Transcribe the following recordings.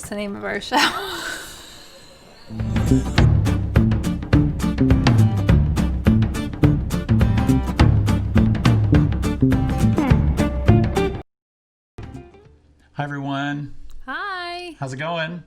the name of our show. Hi, everyone. Hi. How's it going?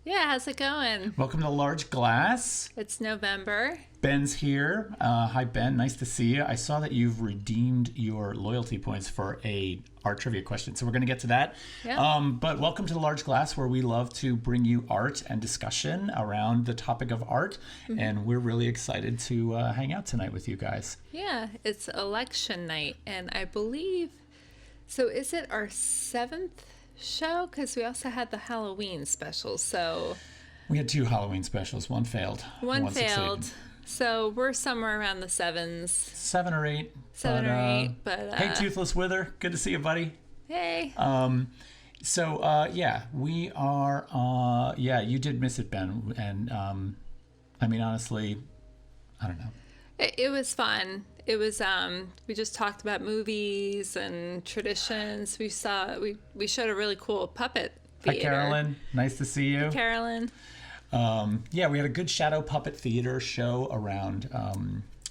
Yeah, how's it going? Welcome to Large Glass. It's November. Ben's here. Hi, Ben. Nice to see you. I saw that you've redeemed your loyalty points for a art trivia question, so we're going to get to that. Yeah. But welcome to the Large Glass, where we love to bring you art and discussion around the topic of art, and we're really excited to hang out tonight with you guys. Yeah, it's election night, and I believe, so is it our 7th show? Because we also had the Halloween special, so... We had 2 Halloween specials. One failed. One succeeded. failed. So we're somewhere around the 7s. 7 or 8. 7 or 8, but... Hey, Toothless Wither. Good to see you, buddy. Hey. Yeah, we are, you did miss it, Ben. And, I mean, honestly, I don't know. It was fun. It was, we just talked about movies and traditions. We showed a really cool puppet theater. Hi, Carolyn. Nice to see you. Hi, Carolyn. We had a good shadow puppet theater show around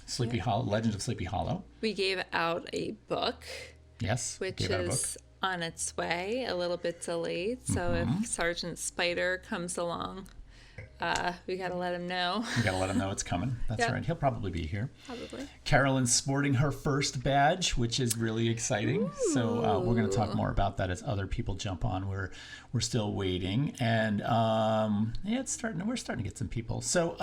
Sleepy Hollow, Legend of Sleepy Hollow. We gave out a book. Yes. Which is on its way, a little bit delayed. So if Sergeant Spider comes along, we got to let him know. We got to let him know it's coming. That's right. He'll probably be here. Probably. Carolyn's sporting her first badge, which is really exciting. Ooh. So we're going to talk more about that as other people jump on. We're still waiting, and it's starting. We're starting to get some people. So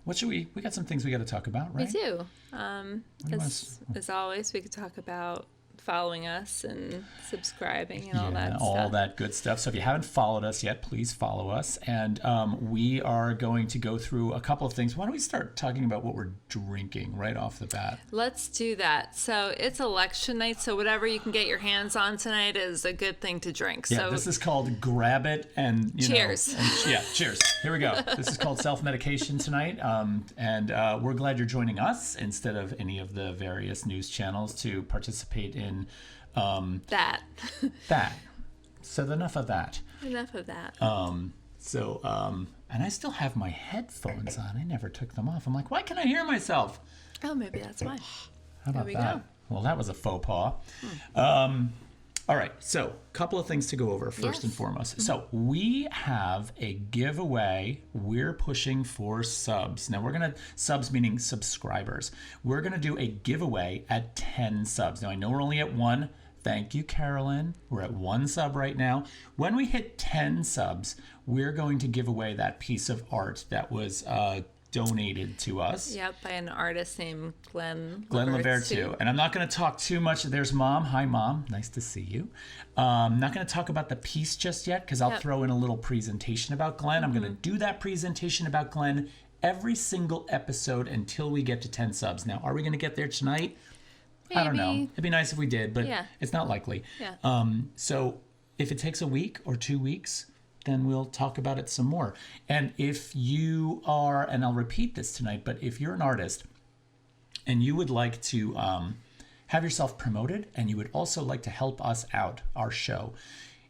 what should we got some things we got to talk about, right? We do. As always, we could talk about following us and subscribing and all that stuff. All that good stuff. So if you haven't followed us yet, please follow us. And we are going to go through a couple of things. Why don't we start talking about what we're drinking right off the bat? Let's do that. So it's election night, so whatever you can get your hands on tonight is a good thing to drink. Yeah, so this is called Grab It and cheers. Cheers. Here we go. This is called self-medication tonight. And we're glad you're joining us instead of any of the various news channels to participate in that. So enough of that. And I still have my headphones on. I never took them off. I'm like, why can I hear myself? Oh, maybe that's why. How about that? Go. Well, that was a faux pas. All right, so a couple of things to go over first and foremost. So we have a giveaway. We're pushing for subs. Now subs meaning subscribers. We're gonna do a giveaway at 10 subs. Now I know we're only at 1. Thank you, Carolyn. We're at 1 sub right now. When we hit 10 subs, we're going to give away that piece of art that was donated to us. Yep, by an artist named Glenn Lavertu. And I'm not going to talk too much. There's Mom. Hi, Mom. Nice to see you. I'm not going to talk about the piece just yet because I'll throw in a little presentation about Glenn. I'm going to do that presentation about Glenn every single episode until we get to 10 subs. Now, are we going to get there tonight? Maybe. I don't know. It'd be nice if we did, but it's not likely. Yeah. So if it takes a week or 2 weeks, then we'll talk about it some more. And if you are, and I'll repeat this tonight, but if you're an artist and you would like to have yourself promoted and you would also like to help us out, our show,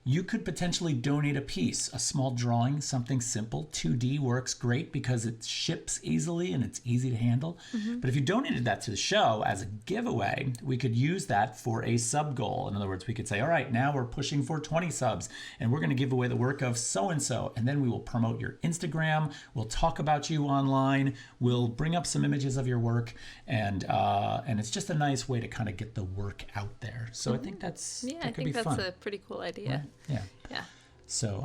you could potentially donate a piece, a small drawing, something simple. 2D works great because it ships easily and it's easy to handle. But if you donated that to the show as a giveaway, we could use that for a sub goal. In other words, we could say, all right, now we're pushing for 20 subs and we're going to give away the work of so-and-so. And then we will promote your Instagram. We'll talk about you online. We'll bring up some images of your work. And it's just a nice way to kind of get the work out there. So I think that could be fun. That's a pretty cool idea. Right? Yeah. So,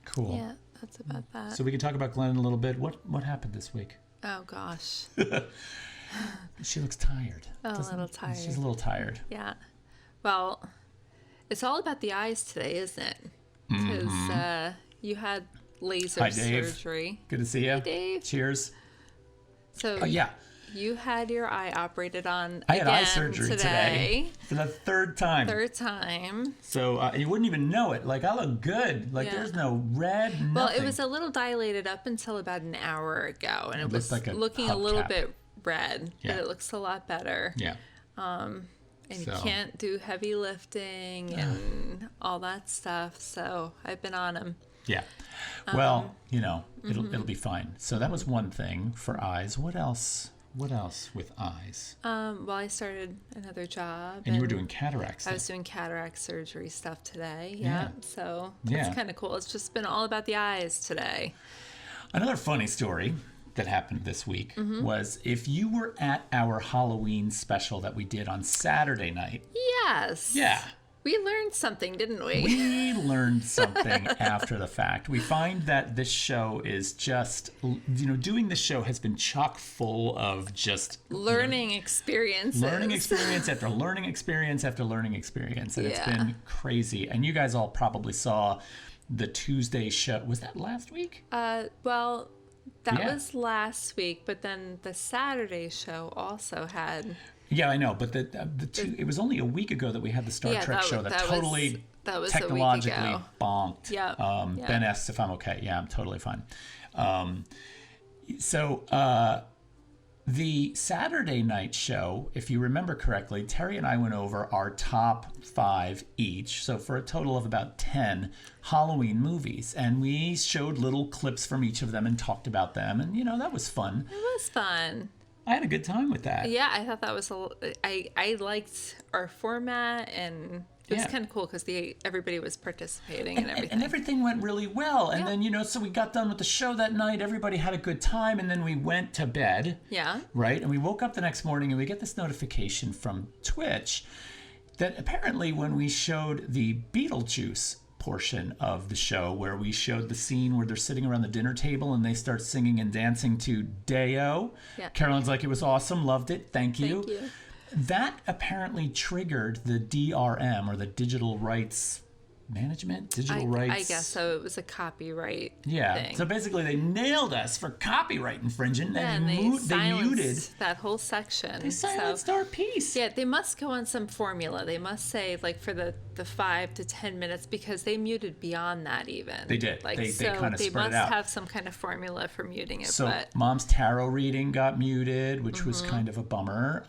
cool. Yeah, that's about that. So we can talk about Glenn a little bit. What happened this week? Oh, gosh. She looks tired. A little tired. She's a little tired. Yeah. Well, it's all about the eyes today, isn't it? Because you had laser surgery. Good to see you. Hey, Dave. Cheers. So, you had your eye operated on I had eye surgery today for the third time. So you wouldn't even know it. Like, I look good. Like, there's no red, nothing. Well, it was a little dilated up until about an hour ago. And it was like looking a little bit red. But it looks a lot better. Yeah. And you can't do heavy lifting and all that stuff. So I've been on them. Yeah. Well, it'll be fine. So that was one thing for eyes. What else? What else with eyes? Well, I started another job. And you were doing cataract stuff. I was doing cataract surgery stuff today. Yeah. So yeah. it's kind of cool. It's just been all about the eyes today. Another funny story that happened this week was if you were at our Halloween special that we did on Saturday night. Yes. Yeah. We learned something, didn't we? We learned something after the fact. We find that this show is just, doing this show has been chock full of just learning experiences. Learning experience after learning experience after learning experience. And it's been crazy. And you guys all probably saw the Tuesday show. Was that last week? Well, that was last week, but then the Saturday show also had... Yeah, I know, but it was only a week ago that we had the Star Trek show that totally was technologically bonked. Yep. Ben asks if I'm okay. Yeah, I'm totally fine. So the Saturday night show, if you remember correctly, Terry and I went over our top 5 each, so for a total of about 10 Halloween movies, and we showed little clips from each of them and talked about them, and that was fun. It was fun. I had a good time with that. Yeah, I thought that was I liked our format, and it was kind of cool because everybody was participating and everything. And everything went really well. And then, so we got done with the show that night. Everybody had a good time, and then we went to bed. Yeah. Right? And we woke up the next morning, and we get this notification from Twitch that apparently when we showed the Beetlejuice portion of the show where we showed the scene where they're sitting around the dinner table and they start singing and dancing to Deo. Yeah. Carolyn's like, it was awesome, loved it, thank you. That apparently triggered the DRM, or the Digital Rights Management? Rights? I guess so. It was a copyright thing. So basically they nailed us for copyright infringement, and they muted that whole section. They silenced our piece. Yeah, they must go on some formula. They must say, like, for the 5 to 10 minutes, because they muted beyond that even. They did. They kind of spread it out. They must have some kind of formula for muting it. So Mom's tarot reading got muted, which was kind of a bummer.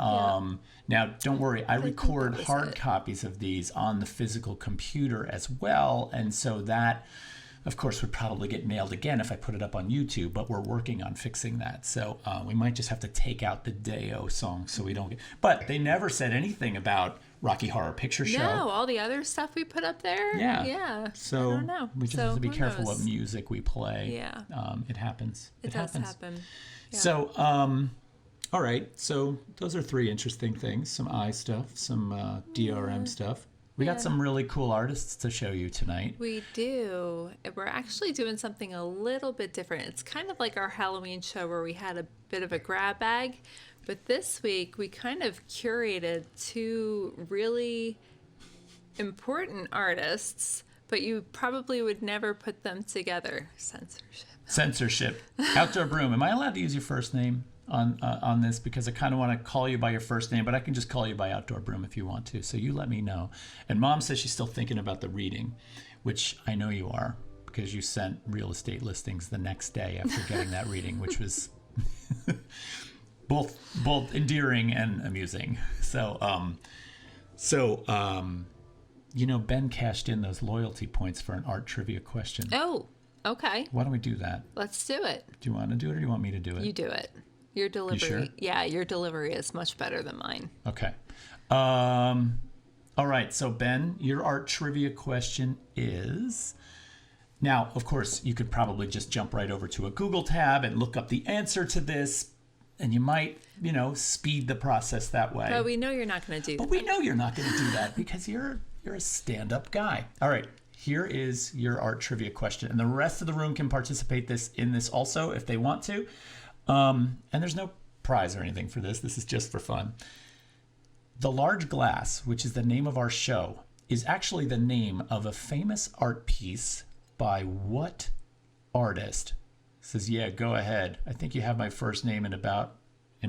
Now, don't worry. I record hard copies of these on the physical computer as well. And so that, of course, would probably get mailed again if I put it up on YouTube. But we're working on fixing that. So we might just have to take out the Deo song so we don't get... But they never said anything about Rocky Horror Picture Show. No, all the other stuff we put up there. Yeah. So I don't know. We just have to be careful what music we play. Yeah. It happens. It does happen. Yeah. So... all right, so those are 3 interesting things. Some eye stuff, some DRM stuff. We got some really cool artists to show you tonight. We do. We're actually doing something a little bit different. It's kind of like our Halloween show where we had a bit of a grab bag. But this week, we kind of curated 2 really important artists, but you probably would never put them together. Censorship. Outdoor Broom. Am I allowed to use your first name on this, because I kind of want to call you by your first name, but I can just call you by Outdoor Broom if you want to. So you let me know. And Mom says she's still thinking about the reading, which I know you are, because you sent real estate listings the next day after getting that reading, which was both endearing and amusing. So Ben cashed in those loyalty points for an art trivia question. Oh, okay. Why don't we do that? Let's do it. Do you want to do it, or do you want me to do it? You do it. Your delivery. You sure? Yeah, your delivery is much better than mine. Okay. All right. So, Ben, your art trivia question is... Now, of course, you could probably just jump right over to a Google tab and look up the answer to this, and you might, speed the process that way. But we know you're not going to do that. But we know you're not going to do that because you're a stand-up guy. All right. Here is your art trivia question, and the rest of the room can participate in this also if they want to. And there's no prize or anything for this. This is just for fun. The Large Glass, which is the name of our show, is actually the name of a famous art piece by what artist? Says, yeah, go ahead. I think you have my first name in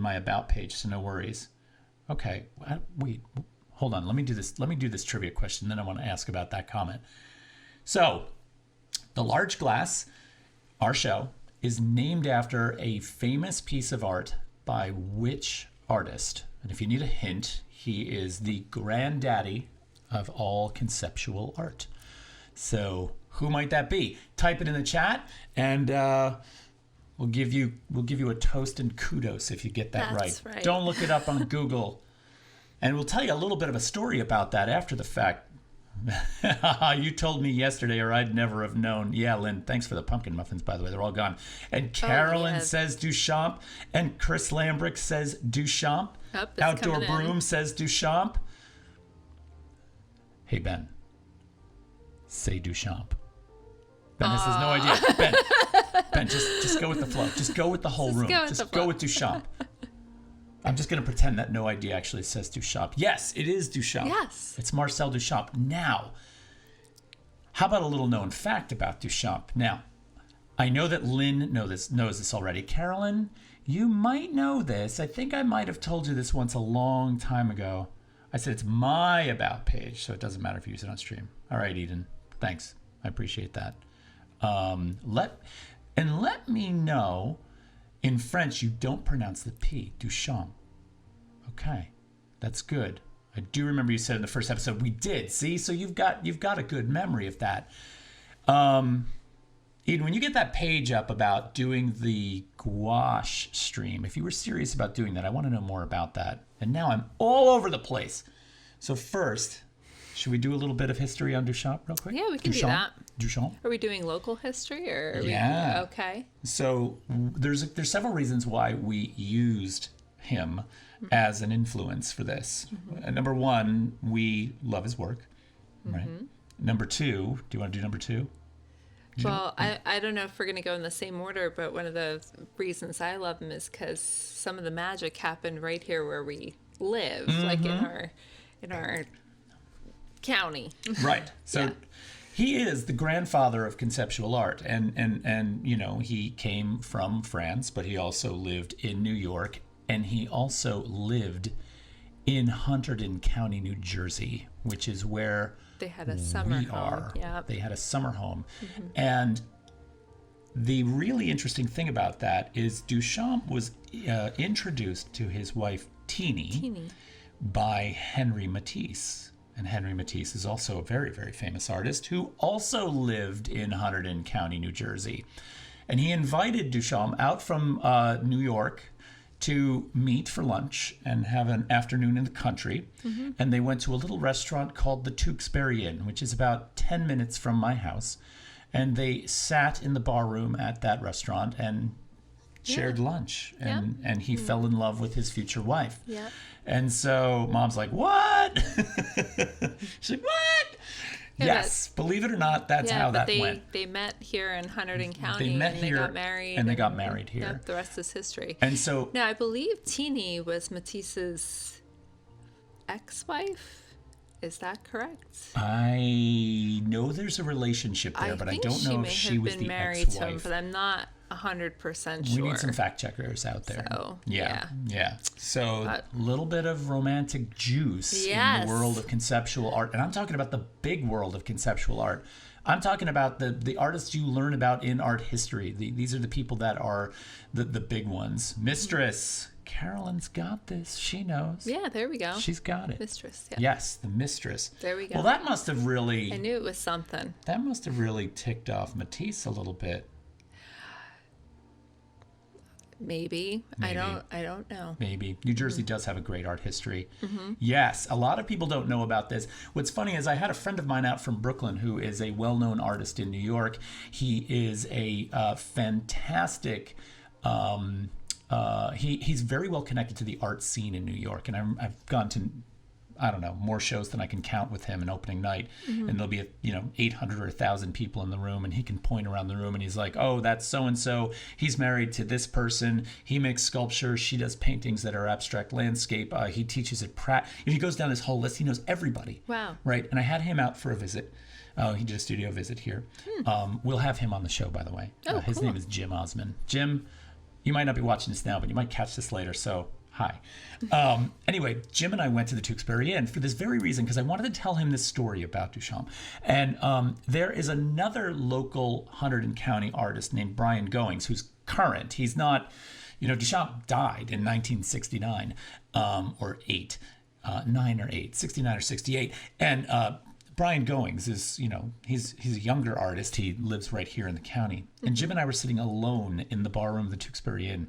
my about page, so no worries. Okay, wait, hold on. Let me do this trivia question, then I want to ask about that comment. So, The Large Glass, our show, is named after a famous piece of art by which artist? And if you need a hint, he is the granddaddy of all conceptual art. So who might that be? Type it in the chat, and we'll give you a toast and kudos if you get that That's right. Don't look it up on Google. And we'll tell you a little bit of a story about that after the fact. You told me yesterday, or I'd never have known. Yeah, Lynn, thanks for the pumpkin muffins, by the way. They're all gone. And Carolyn says Duchamp. And Chris Lambrick says Duchamp. Outdoor Broom says Duchamp. Hey, Ben. Say Duchamp. Ben has no idea. Ben, just go with the flow. Just go with the whole room. Just go with Duchamp. I'm just going to pretend that no idea actually says Duchamp. Yes, it is Duchamp. Yes. It's Marcel Duchamp. Now, how about a little known fact about Duchamp? Now, I know that Lynn knows this already. Carolyn, you might know this. I think I might have told you this once a long time ago. I said it's my About page, so it doesn't matter if you use it on stream. All right, Eden. Thanks. I appreciate that. Let me know. In French, you don't pronounce the P, Duchamp. Okay, that's good. I do remember you said in the first episode we did. See, so you've got a good memory of that. Eden, when you get that page up about doing the gouache stream, if you were serious about doing that, I want to know more about that. And now I'm all over the place. So first, should we do a little bit of history on Duchamp real quick? Yeah, we can do that. Duchamp. Are we doing local history or? Okay. So there's several reasons why we used him as an influence for this. Number one, we love his work, right? Number two, do you want to do number two? Well, I don't know if we're going to go in the same order, but one of the reasons I love him is because some of the magic happened right here where we live, like in our county. Right. So he is the grandfather of conceptual art, and you know, he came from France, but he also lived in New York, and he also lived in Hunterdon County, New Jersey, which is where they had a summer home. Yep. They had a summer home. And the really interesting thing about that is Duchamp was introduced to his wife Teeny by Henri Matisse. And Henri Matisse is also a very, very famous artist who also lived in Hunterdon County, New Jersey. And he invited Duchamp out from New York to meet for lunch and have an afternoon in the country. And they went to a little restaurant called the Tewksbury Inn, which is about 10 minutes from my house. And they sat in the bar room at that restaurant and shared lunch. And he fell in love with his future wife. And so Mom's like, what? She's like, what? Yes, believe it or not, that's how that went. They met here in Hunterdon County. They met and here, they got married. And they got married here. Yep, the rest is history. And so now I believe Teeny was Matisse's ex-wife. Is that correct? I know there's a relationship there, but I don't know if she was the married ex-wife. to him, but I'm not 100% sure. We need some fact checkers out there. So, yeah. So a little bit of romantic juice in the world of conceptual art. And I'm talking about the big world of conceptual art. I'm talking about the artists you learn about in art history. These are the people that are the big ones. Mistress. Carolyn's got this. She knows. Yeah, there we go. She's got it. Mistress, yeah. Yes, the mistress. There we go. Well, that must have really... I knew it was something. That must have really ticked off Matisse a little bit. Maybe. I don't know. Maybe. New Jersey does have a great art history. Yes, a lot of people don't know about this. What's funny is I had a friend of mine out from Brooklyn who is a well-known artist in New York. He is a fantastic... he's very well connected to the art scene in New York, and I've gone to, I don't know, more shows than I can count with him in opening night, and there'll be 800 or 1,000 people in the room, and he can point around the room and he's like, oh, that's so and so. He's married to this person. He makes sculpture. She does paintings that are abstract landscape. He teaches at Pratt. If he goes down his whole list, he knows everybody. Wow. Right. And I had him out for a visit. He did a studio visit here. We'll have him on the show, by the way. His name is Jim Osman. Jim. You might not be watching this now, but you might catch this later, so hi. Anyway, Jim and I went to the Tewksbury Inn for this very reason, because I wanted to tell him this story about Duchamp. And there is another local Hunterdon County artist named Brian Goings, who's current. He's not, Duchamp died in 1969 or 8, 9 or 8, 69 or 68. And Brian Goings is, he's a younger artist. He lives right here in the county. And Jim and I were sitting alone in the bar room of the Tewksbury Inn.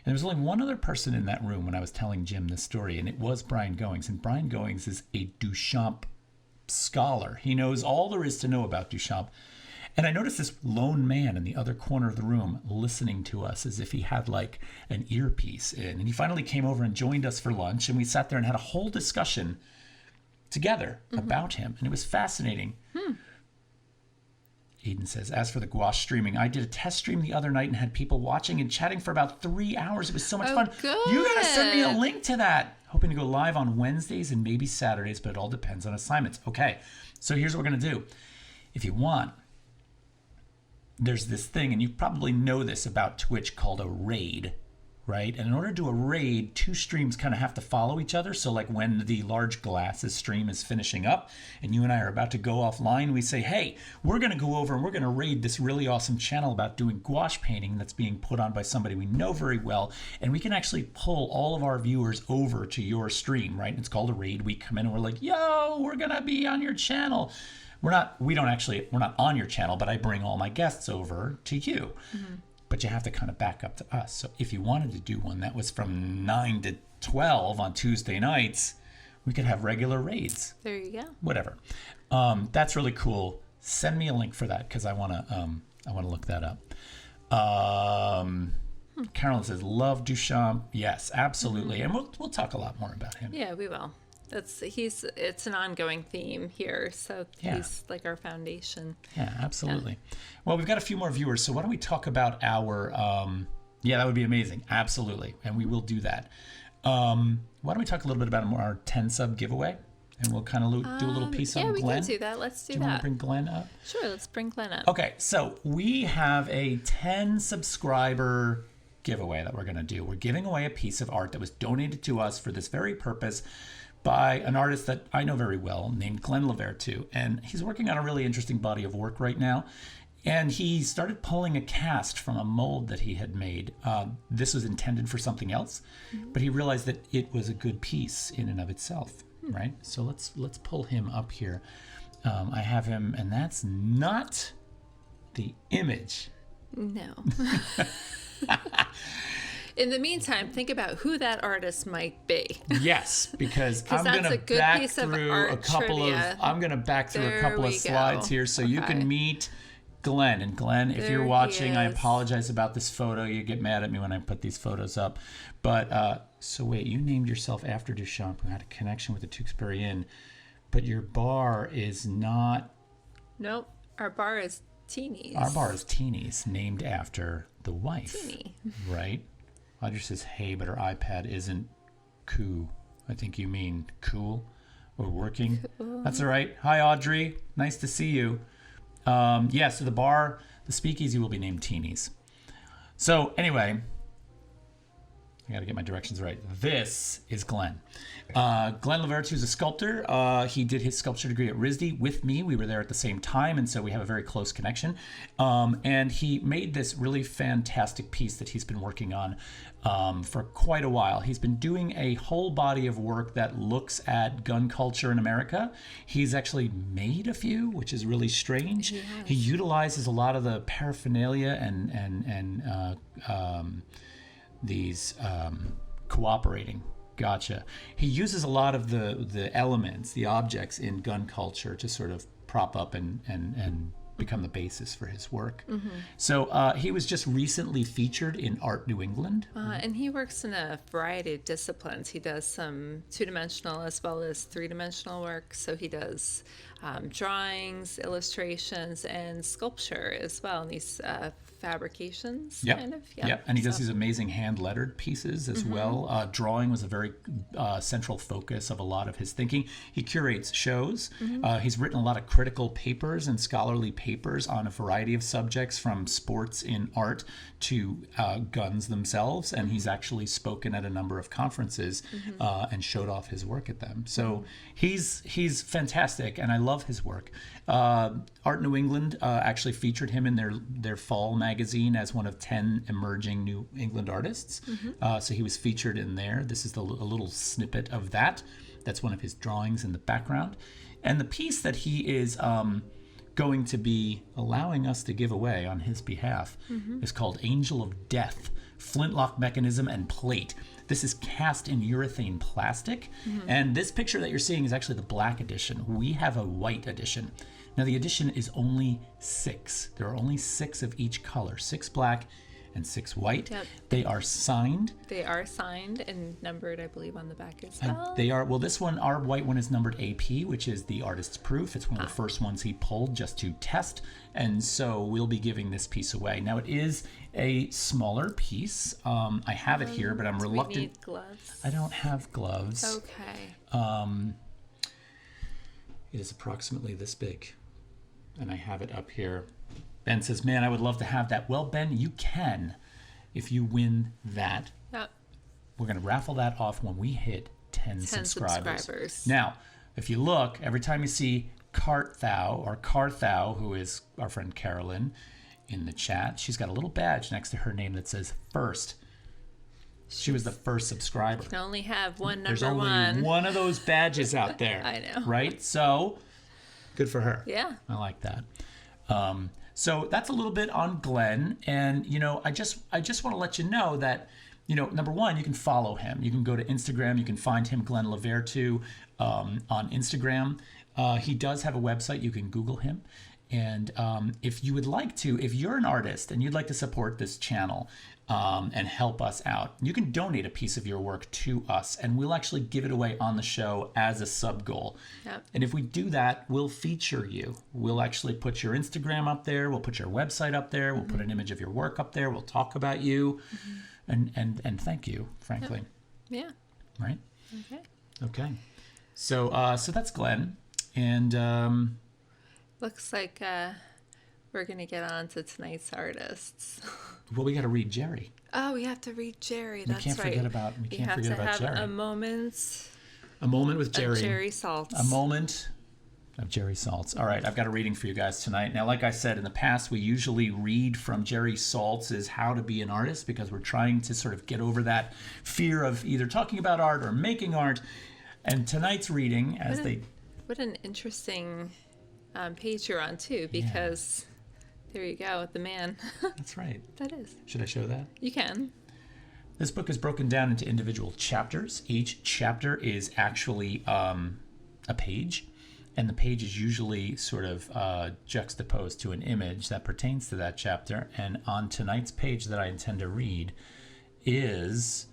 And there was only one other person in that room when I was telling Jim this story, and it was Brian Goings. And Brian Goings is a Duchamp scholar. He knows all there is to know about Duchamp. And I noticed this lone man in the other corner of the room listening to us as if he had like an earpiece in. And he finally came over and joined us for lunch, and we sat there and had a whole discussion together about him. And it was fascinating. Eden says, as for the gouache streaming, I did a test stream the other night and had people watching and chatting for about 3 hours. It was so much fun. Good. You got to send me a link to that. Hoping to go live on Wednesdays and maybe Saturdays, but it all depends on assignments. Okay, so here's what we're going to do. If you want, there's this thing, and you probably know this about Twitch, called a raid, right? And in order to do a raid, 2 streams kind of have to follow each other. So like when the Large Glasses stream is finishing up and you and I are about to go offline, we say, hey, we're going to go over and we're going to raid this really awesome channel about doing gouache painting that's being put on by somebody we know very well. And we can actually pull all of our viewers over to your stream, right? It's called a raid. We come in and we're like, yo, we're going to be on your channel. We're not on your channel, but I bring all my guests over to you. But you have to kind of back up to us. So if you wanted to do one that was from 9 to 12 on Tuesday nights, we could have regular raids. There you go. Whatever. That's really cool. Send me a link for that because I want to look that up. Carolyn says, love Duchamp. Yes, absolutely. And we'll talk a lot more about him. Yeah, we will. It's an ongoing theme here, so he's like our foundation. Yeah, absolutely. Well, we've got a few more viewers, so why don't we talk about our that would be amazing. Absolutely. And we will do that. Why don't we talk a little bit about our 10 sub giveaway, and we'll kind of do a little piece on Glenn. Yeah, we can do that. Let's do that. Do you want to bring Glenn up? Sure, let's bring Glenn up. Okay, so we have a 10 subscriber giveaway that we're going to do. We're giving away a piece of art that was donated to us for this very purpose by an artist that I know very well named Glenn Lavertu. And he's working on a really interesting body of work right now. And he started pulling a cast from a mold that he had made. This was intended for something else, but he realized that it was a good piece in and of itself, right? So let's pull him up here. I have him, and that's not the image. No. In the meantime, think about who that artist might be. Yes, because I'm going to back through a couple of slides here so you can meet Glenn. And Glenn, if you're watching, I apologize about this photo. You get mad at me when I put these photos up. But so wait, you named yourself after Duchamp, who had a connection with the Tewksbury Inn, but your bar is not. Nope, our bar is Teeny's. Our bar is Teeny's, named after the wife. Teeny. Right? Audrey says, hey, but her iPad isn't cool. I think you mean cool or working. Cool. That's all right. Hi, Audrey. Nice to see you. So the speakeasy will be named Teeny's. So anyway, I got to get my directions right. This is Glenn. Glenn Lavertu is a sculptor. He did his sculpture degree at RISD with me. We were there at the same time, and so we have a very close connection. And he made this really fantastic piece that he's been working on for quite a while. He's been doing a whole body of work that looks at gun culture in America. He's actually made a few, which is really strange. Yes. He utilizes a lot of the paraphernalia and these cooperating. Gotcha. He uses a lot of the elements, the objects in gun culture to sort of prop up and become the basis for his work. Mm-hmm. So he was just recently featured in Art New England. And he works in a variety of disciplines. He does some two-dimensional as well as three-dimensional work. So he does drawings, illustrations, and sculpture as well. And these fabrications, kind of. Yep. And he does these amazing hand-lettered pieces as well. Drawing was a very central focus of a lot of his thinking. He curates shows. He's written a lot of critical papers and scholarly papers on a variety of subjects, from sports in art to guns themselves. And he's actually spoken at a number of conferences and showed off his work at them. So he's fantastic, and I love his work. Art New England actually featured him in their fall magazine as one of 10 emerging New England artists. So he was featured in there. This is a little snippet of that. That's one of his drawings in the background. And the piece that he is going to be allowing us to give away on his behalf is called Angel of Death, Flintlock Mechanism and Plate. This is cast in urethane plastic. And this picture that you're seeing is actually the black edition. We have a white edition. Now the edition is only 6. There are only 6 of each color, 6 black and 6 white. Yep. They are signed. They are signed and numbered, I believe, on the back as well. They are, well, this one, our white one is numbered AP, which is the artist's proof. It's one of the first ones he pulled just to test. And so we'll be giving this piece away. Now it is a smaller piece. I have it here, but I'm reluctant. We need gloves. I don't have gloves. Okay. It is approximately this big. And I have it up here. Ben says, man, I would love to have that. Well, Ben, you can if you win that. Yep. We're going to raffle that off when we hit 10 subscribers. Now, if you look, every time you see Carthau, who is our friend Carolyn in the chat, she's got a little badge next to her name that says first. She was the first subscriber. You can only have one number There's only one of those badges out there. I know. Right? So, good for her. Yeah. I like that. So that's a little bit on Glenn. And, you know, I just want to let you know that, you know, number one, you can follow him. You can go to Instagram. You can find him, Glenn Lavertu, on Instagram. He does have a website. You can Google him. And if you would like to, if you're an artist and you'd like to support this channel and help us out, you can donate a piece of your work to us, and we'll actually give it away on the show as a sub goal. Yep. And if we do that, we'll feature you. We'll actually put your Instagram up there. We'll put your website up there. We'll put an image of your work up there. We'll talk about you, and thank you, frankly. Yeah. Right? Okay. Okay. So so that's Glenn, and. Looks like we're going to get on to tonight's artists. Well, we got to read Jerry. Oh, we have to read Jerry. That's right. We can't forget about We have Jerry. to have a moment with Jerry. of Jerry Saltz. A moment of Jerry Saltz. All right, I've got a reading for you guys tonight. Now, like I said, in the past, we usually read from Jerry Saltz's How to Be an Artist because we're trying to sort of get over that fear of either talking about art or making art. And tonight's reading, What an interesting page you're on, too, because there you go, the man. That's right. That is. Should I show that? You can. This book is broken down into individual chapters. Each chapter is actually a page, and the page is usually sort of juxtaposed to an image that pertains to that chapter. And on tonight's page that I intend to read is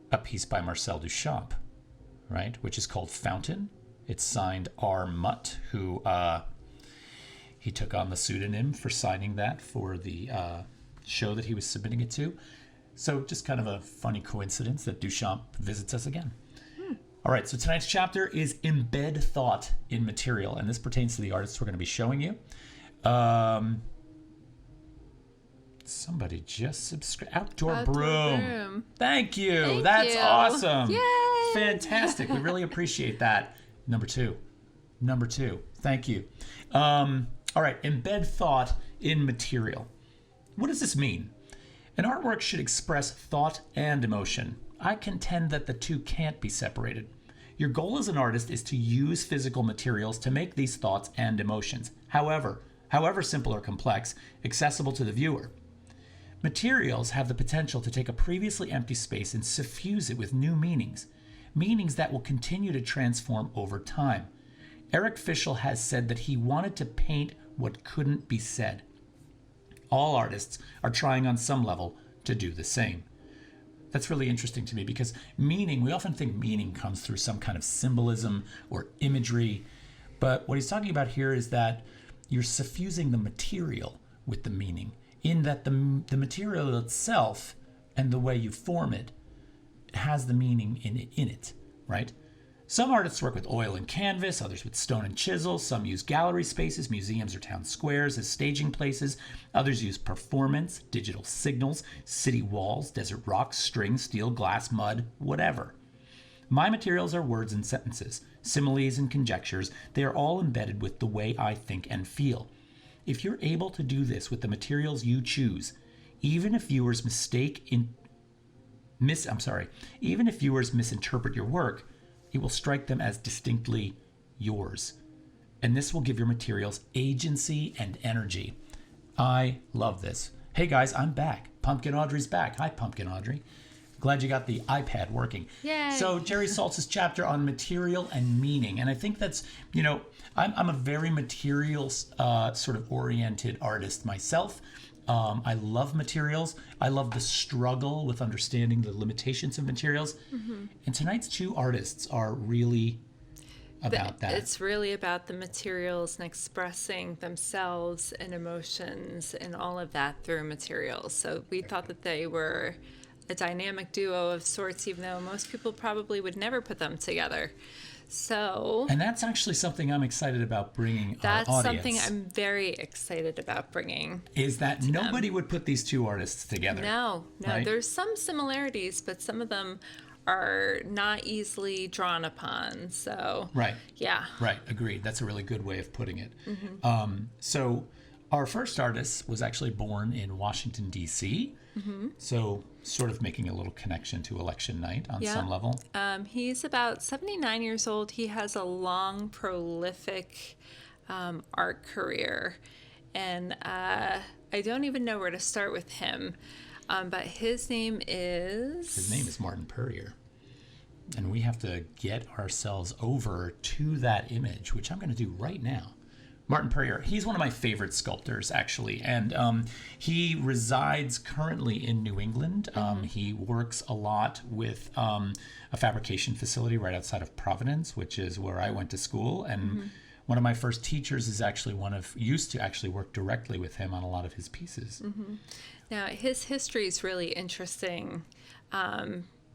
a piece by Marcel Duchamp, right, which is called Fountain. It's signed R. Mutt, who he took on the pseudonym for signing that for the show that he was submitting it to. So just kind of a funny coincidence that Duchamp visits us again. All right, so tonight's chapter is Embed Thought in Material, and this pertains to the artists we're going to be showing you. Somebody just subscribed. Outdoor Broom. Thank you. That's awesome. Yay! Fantastic. We really appreciate that. Number two. Thank you. All right. Embed thought in material. What does this mean? An artwork should express thought and emotion. I contend that the two can't be separated. Your goal as an artist is to use physical materials to make these thoughts and emotions, however simple or complex, accessible to the viewer. Materials have the potential to take a previously empty space and suffuse it with new meanings that will continue to transform over time. Eric Fischl has said that he wanted to paint what couldn't be said. All artists are trying on some level to do the same. That's really interesting to me because meaning, we often think meaning comes through some kind of symbolism or imagery, but what he's talking about here is that you're suffusing the material with the meaning, in that the material itself and the way you form it has the meaning in it, right? Some artists work with oil and canvas, others with stone and chisel. Some use gallery spaces, museums or town squares as staging places. Others use performance, digital signals, city walls, desert rocks, string, steel, glass, mud, whatever. My materials are words and sentences, similes and conjectures. They are all embedded with the way I think and feel. if you're able to do this with the materials you choose, even if viewers even if viewers misinterpret your work, it will strike them as distinctly yours. And this will give your materials agency and energy. I love this. Hey guys, I'm back. Pumpkin Audrey's back. Hi, Pumpkin Audrey. Glad you got the iPad working. Yay. So Jerry Saltz's chapter on material and meaning. And I think that's, I'm a very materials sort of oriented artist myself. I love materials. I love the struggle with understanding the limitations of materials. Mm-hmm. And tonight's two artists are really about that. It's really about the materials and expressing themselves and emotions and all of that through materials. So we thought that they were a dynamic duo of sorts, even though most people probably would never put them together. And that's actually something I'm excited about bringing our audience. That's something I'm very excited about bringing. Is that nobody would put these two artists together. No. Right? There's some similarities, but some of them are not easily drawn upon. So, right. Yeah. Right. Agreed. That's a really good way of putting it. Mm-hmm. So our first artist was actually born in Washington, D.C., mm-hmm. So sort of making a little connection to election night on some level. He's about 79 years old. He has a long, prolific art career. And I don't even know where to start with him. But his name is Martin Puryear. And we have to get ourselves over to that image, which I'm going to do right now. Martin Puryear, he's one of my favorite sculptors, actually. And he resides currently in New England. He works a lot with a fabrication facility right outside of Providence, which is where I went to school. And one of my first teachers used to actually work directly with him on a lot of his pieces. Mm-hmm. Now, his history is really interesting.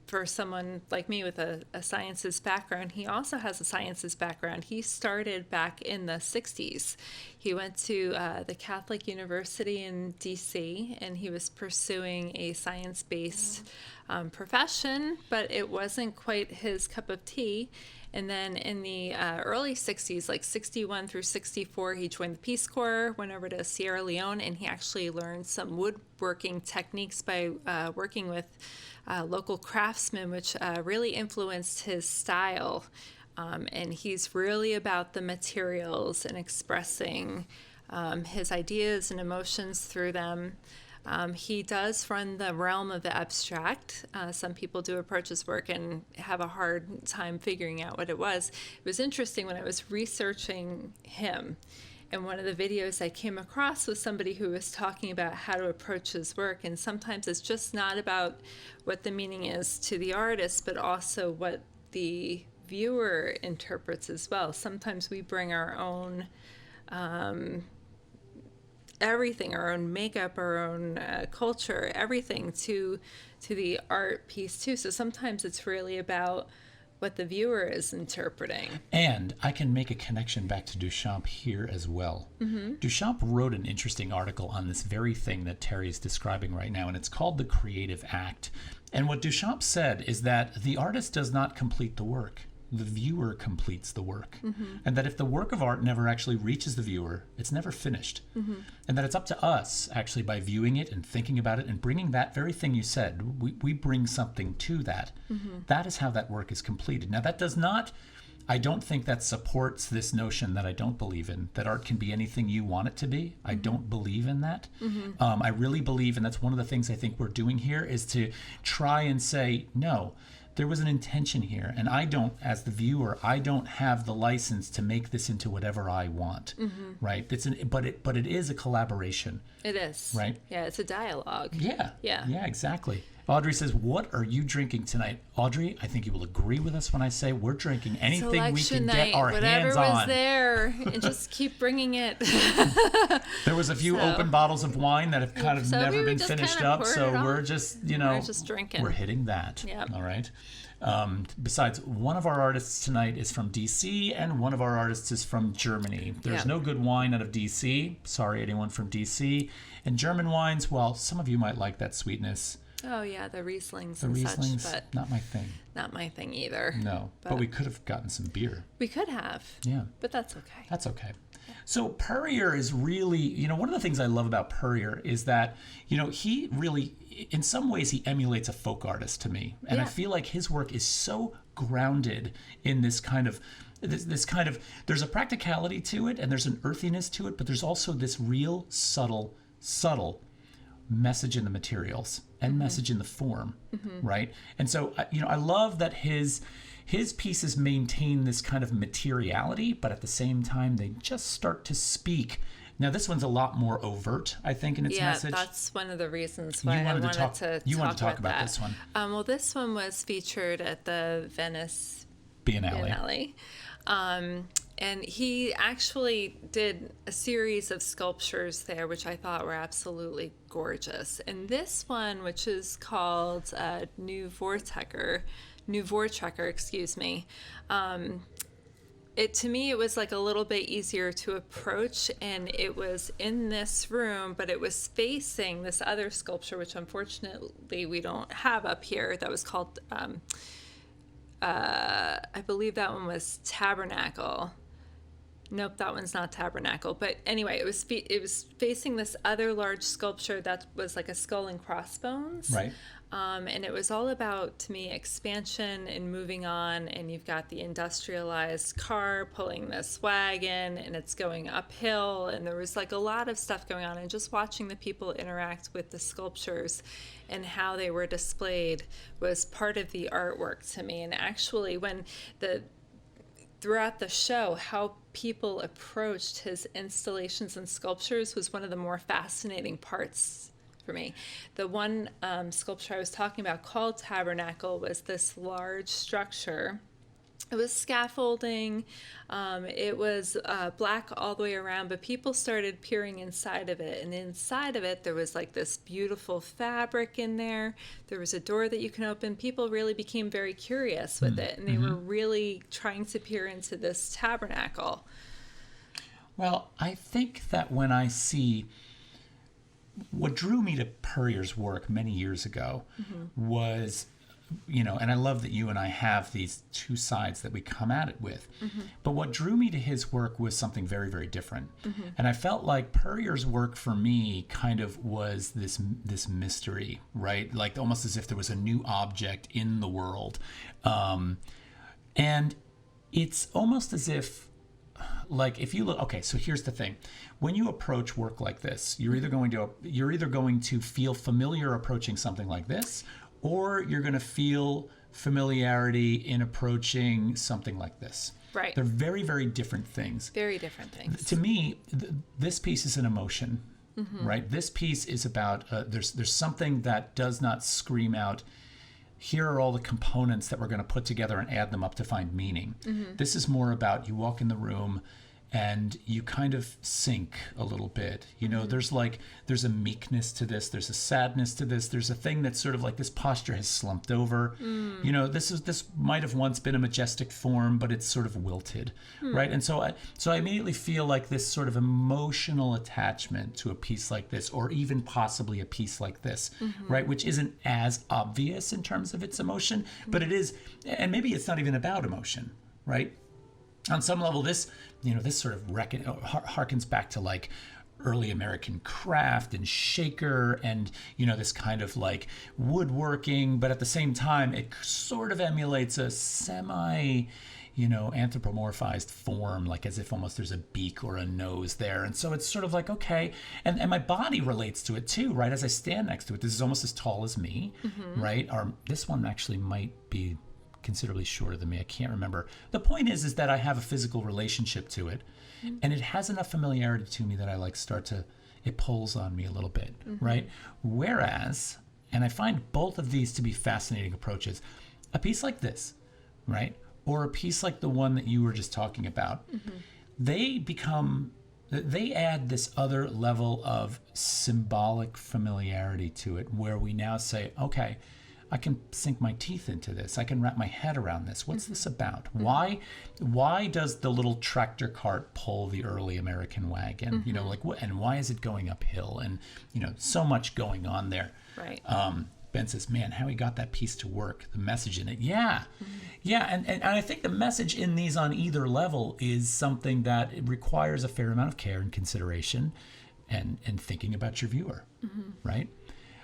For someone like me with a sciences background, he also has a sciences background. He started back in the 60s. He went to the Catholic University in D.C., and he was pursuing a science-based profession, but it wasn't quite his cup of tea. And then in the early 60s, like 61 through 64, he joined the Peace Corps, went over to Sierra Leone, and he actually learned some woodworking techniques by working with local craftsmen, which really influenced his style. And he's really about the materials and expressing his ideas and emotions through them. He does run the realm of the abstract. Some people do approach his work and have a hard time figuring out what it was. It was interesting when I was researching him, and one of the videos I came across was somebody who was talking about how to approach his work, and sometimes it's just not about what the meaning is to the artist, but also what the viewer interprets as well. Sometimes we bring our own everything, our own makeup, our own culture, everything to the art piece too. So sometimes it's really about what the viewer is interpreting. And I can make a connection back to Duchamp here as well. Mm-hmm. Duchamp wrote an interesting article on this very thing that Terry is describing right now, and it's called The Creative Act. And what Duchamp said is that the artist does not complete the work. The viewer completes the work. Mm-hmm. And that if the work of art never actually reaches the viewer, it's never finished. Mm-hmm. And that it's up to us, actually, by viewing it and thinking about it and bringing that very thing you said, we bring something to that. Mm-hmm. That is how that work is completed. Now, that does not, I don't think that supports this notion that I don't believe in, that art can be anything you want it to be. Mm-hmm. I don't believe in that. Mm-hmm. I really believe, and that's one of the things I think we're doing here, is to try and say, no, there was an intention here, and I don't, as the viewer, I don't have the license to make this into whatever I want, right? But it is a collaboration. It is. Right? Yeah, it's a dialogue. Yeah. Yeah. Yeah, exactly. Audrey says, what are you drinking tonight? Audrey, I think you will agree with us when I say we're drinking anything we can get our hands on. Whatever was there, and just keep bringing it. There was a few open bottles of wine that have kind of never been finished up, so we're just, we're just drinking. We're hitting that. Yep. All right. Besides, one of our artists tonight is from DC, and one of our artists is from Germany. There's no good wine out of DC. Sorry, anyone from DC. And German wines, well, some of you might like that sweetness. Oh, yeah, the Rieslings Rieslings, such, but not my thing. Not my thing either. No, but we could have gotten some beer. We could have. Yeah. But that's okay. That's okay. So Puryear is really, one of the things I love about Puryear is that, he really, in some ways, he emulates a folk artist to me. And I feel like his work is so grounded in this kind of, there's a practicality to it and there's an earthiness to it, but there's also this real subtle message in the materials and message in the form, right? And so, I love that his pieces maintain this kind of materiality, but at the same time, they just start to speak. Now, this one's a lot more overt, I think, in its message. Yeah, that's one of the reasons why I wanted to talk about this one. Well, this one was featured at the Venice Biennale. And he actually did a series of sculptures there, which I thought were absolutely gorgeous. And this one, which is called New Vortrekker, excuse me. To me, it was like a little bit easier to approach, and it was in this room, but it was facing this other sculpture, which unfortunately we don't have up here, that was called, I believe that one was Tabernacle. Nope, that one's not Tabernacle. But anyway, it was facing this other large sculpture that was like a skull and crossbones. Right. And it was all about, to me, expansion and moving on. And you've got the industrialized car pulling this wagon, and it's going uphill. And there was like a lot of stuff going on. And just watching the people interact with the sculptures and how they were displayed was part of the artwork to me. And actually, throughout the show, how people approached his installations and sculptures was one of the more fascinating parts for me. The one sculpture I was talking about, called Tabernacle, was this large structure. It was scaffolding. It was black all the way around, but people started peering inside of it. And inside of it, there was like this beautiful fabric in there. There was a door that you can open. People really became very curious with it, and they were really trying to peer into this tabernacle. Well, I think that when I see what drew me to Puryear's work many years ago was, and I love that you and I have these two sides that we come at it with. But what drew me to his work was something very, very different. And I felt like Puryear's work for me kind of was this mystery, right? Like almost as if there was a new object in the world. And it's almost as if, like, if you look, okay, so here's the thing. When you approach work like this, you're either going to feel familiar approaching something like this, or you're going to feel familiarity in approaching something like this. Right. They're very, very different things. Very different things. To me, this piece is an emotion, right? This piece is about, there's something that does not scream out, here are all the components that we're going to put together and add them up to find meaning. This is more about, you walk in the room and you kind of sink a little bit. There's a meekness to this. There's a sadness to this. There's a thing that's sort of like this posture has slumped over. This might have once been a majestic form, but it's sort of wilted, right? And so I immediately feel like this sort of emotional attachment to a piece like this, or even possibly a piece like this, right? Which isn't as obvious in terms of its emotion, but it is, and maybe it's not even about emotion, right? On some level, this sort of harkens back to like early American craft and shaker and, this kind of like woodworking, but at the same time, it sort of emulates a semi, anthropomorphized form, like as if almost there's a beak or a nose there. And so it's sort of like, okay. And my body relates to it too, right? As I stand next to it, this is almost as tall as me, right? Or this one actually might be considerably shorter than me. I can't remember. The point is that I have a physical relationship to it, and it has enough familiarity to me that I it pulls on me a little bit, right? Whereas, and I find both of these to be fascinating approaches, a piece like this, right? Or a piece like the one that you were just talking about, they add this other level of symbolic familiarity to it, where we now say, okay, I can sink my teeth into this. I can wrap my head around this. What's this about? Why does the little tractor cart pull the early American wagon? And why is it going uphill? And so much going on there. Right. Ben says, man, how he got that piece to work, the message in it. Yeah. Yeah. And I think the message in these on either level is something that it requires a fair amount of care and consideration and thinking about your viewer, right?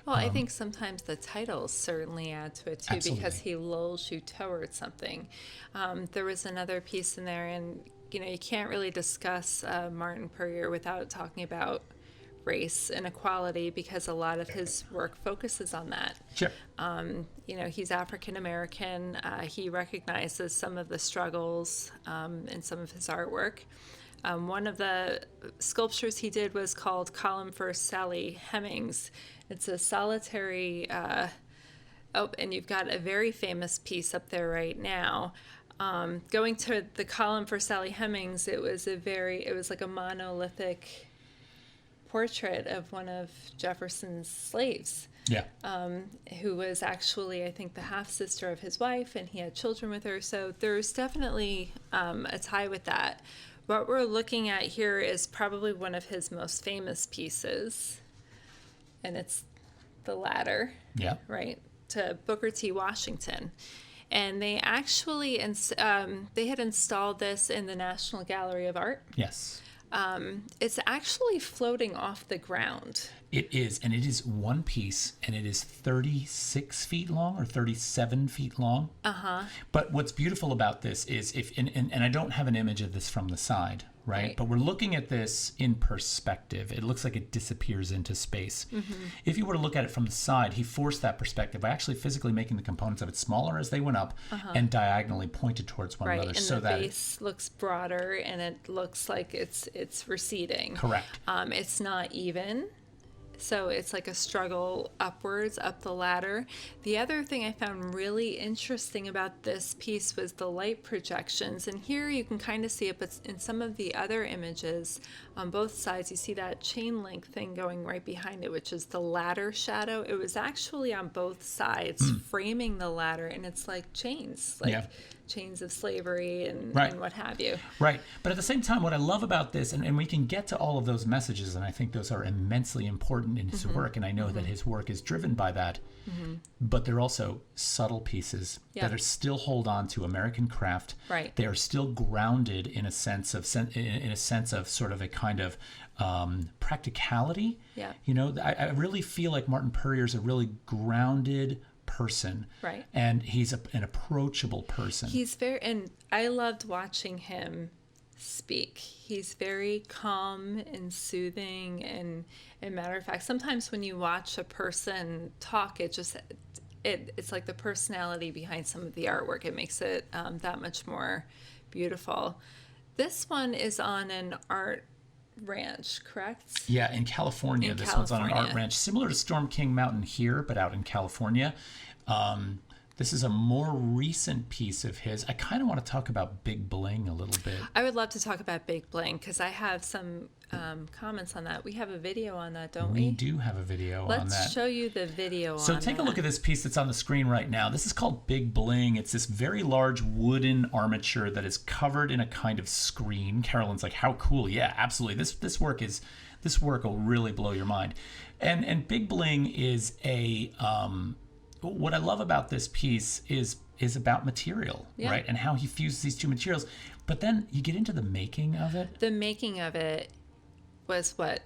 Well, I think sometimes the titles certainly add to it too, Absolutely. because he lulls you towards something. There was another piece in there, and you can't really discuss Martin Puryear without talking about race and equality, because a lot of his work focuses on that. Sure. He's African American. He recognizes some of the struggles in some of his artwork. One of the sculptures he did was called Column for Sally Hemings. It's a solitary, and you've got a very famous piece up there right now. Going to the Column for Sally Hemings, it was like a monolithic portrait of one of Jefferson's slaves. Yeah. Who was actually, I think, the half-sister of his wife, and he had children with her. So there's definitely a tie with that. What we're looking at here is probably one of his most famous pieces, and it's the ladder, right, to Booker T. Washington. And they actually, they had installed this in the National Gallery of Art. Yes. It's actually floating off the ground. It is, and it is one piece, and it is 36 feet long or 37 feet long. But what's beautiful about this is and I don't have an image of this from the side, right? But we're looking at this in perspective. It looks like it disappears into space. If you were to look at it from the side, he forced that perspective by actually physically making the components of it smaller as they went up and diagonally pointed towards one another, And so the that base looks broader, and it looks like it's receding. Correct. It's not even. So it's like a struggle upwards, up the ladder. The other thing I found really interesting about this piece was the light projections. And here you can kind of see it, but in some of the other images on both sides, you see that chain link thing going right behind it, which is the ladder shadow. It was actually on both sides, framing the ladder, and it's like chains, chains of slavery and what have you. Right. But at the same time, what I love about this, and we can get to all of those messages, and I think those are immensely important in his work, and I know that his work is driven by that, but they're also subtle pieces that are still hold on to American craft. Right. They are still grounded in a sense of sort of a kind of practicality. Yeah. I really feel like Martin Puryear is a really grounded person, Right. and he's an approachable person. He's and I loved watching him speak. He's very calm and soothing, and matter of fact, sometimes when you watch a person talk, it's like the personality behind some of the artwork. It makes it that much more beautiful. This one is on an art ranch, correct? Yeah, in California. This one's on an art ranch, similar to Storm King Mountain here, but out in California. This is a more recent piece of his. I kind of want to talk about Big Bling a little bit. I would love to talk about Big Bling, because I have some comments on that. We have a video on that, don't we? We do have a video on that. Let's show you the video on that. So take a look at this piece that's on the screen right now. This is called Big Bling. It's this very large wooden armature that is covered in a kind of screen. Carolyn's like, how cool. Yeah, absolutely. This work will really blow your mind. And Big Bling is what I love about this piece is about material, right? And how he fuses these two materials. But then you get into the making of it. The making of it was what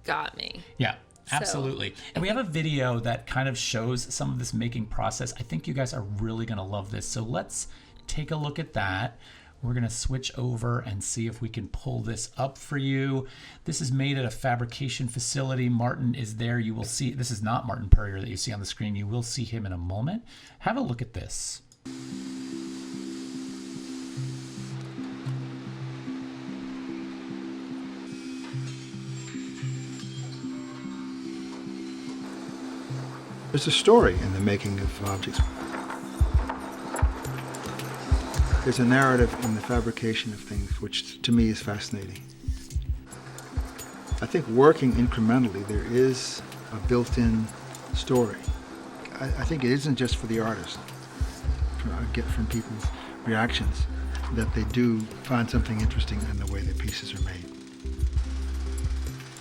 got me. Yeah, absolutely. And we have a video that kind of shows some of this making process. I think you guys are really going to love this. So let's take a look at that. We're going to switch over and see if we can pull this up for you. This is made at a fabrication facility. Martin is there. You will see, this is not Martin Puryear that you see on the screen. You will see him in a moment. Have a look at this. There's a story in the making of objects. There's a narrative in the fabrication of things, which to me is fascinating. I think working incrementally, there is a built-in story. I think it isn't just for the artist. I get from people's reactions that they do find something interesting in the way the pieces are made.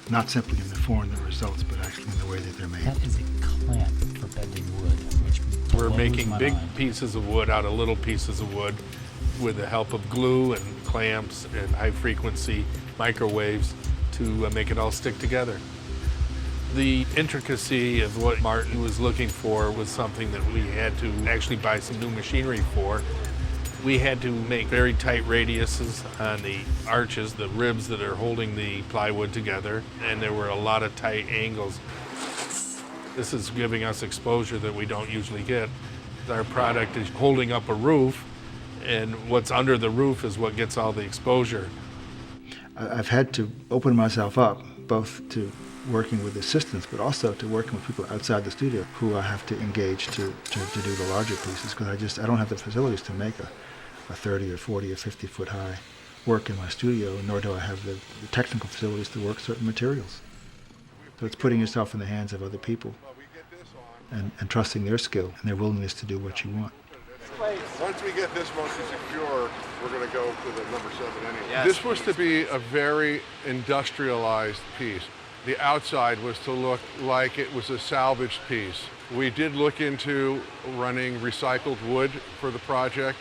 Not simply in the form that results, but actually in the way that they're made. That is a clamp for bending wood, which We're blows making my big mind. pieces of wood out of little pieces of wood with the help of glue and clamps and high frequency microwaves to make it all stick together. The intricacy of what Martin was looking for was something that we had to actually buy some new machinery for. We had to make very tight radiuses on the arches, the ribs that are holding the plywood together, and there were a lot of tight angles. This is giving us exposure that we don't usually get. Our product is holding up a roof, and what's under the roof is what gets all the exposure. I've had to open myself up, both to working with assistants, but also to working with people outside the studio who I have to engage to do the larger pieces, because I don't have the facilities to make a 30 or 40 or 50 foot high work in my studio, nor do I have the technical facilities to work certain materials. So it's putting yourself in the hands of other people and trusting their skill and their willingness to do what you want. Once we get this mostly secure, we're going to go to the number 7 anyway. Yes, This was to be a very industrialized piece. The outside was to look like it was a salvaged piece. We did look into running recycled wood for the project.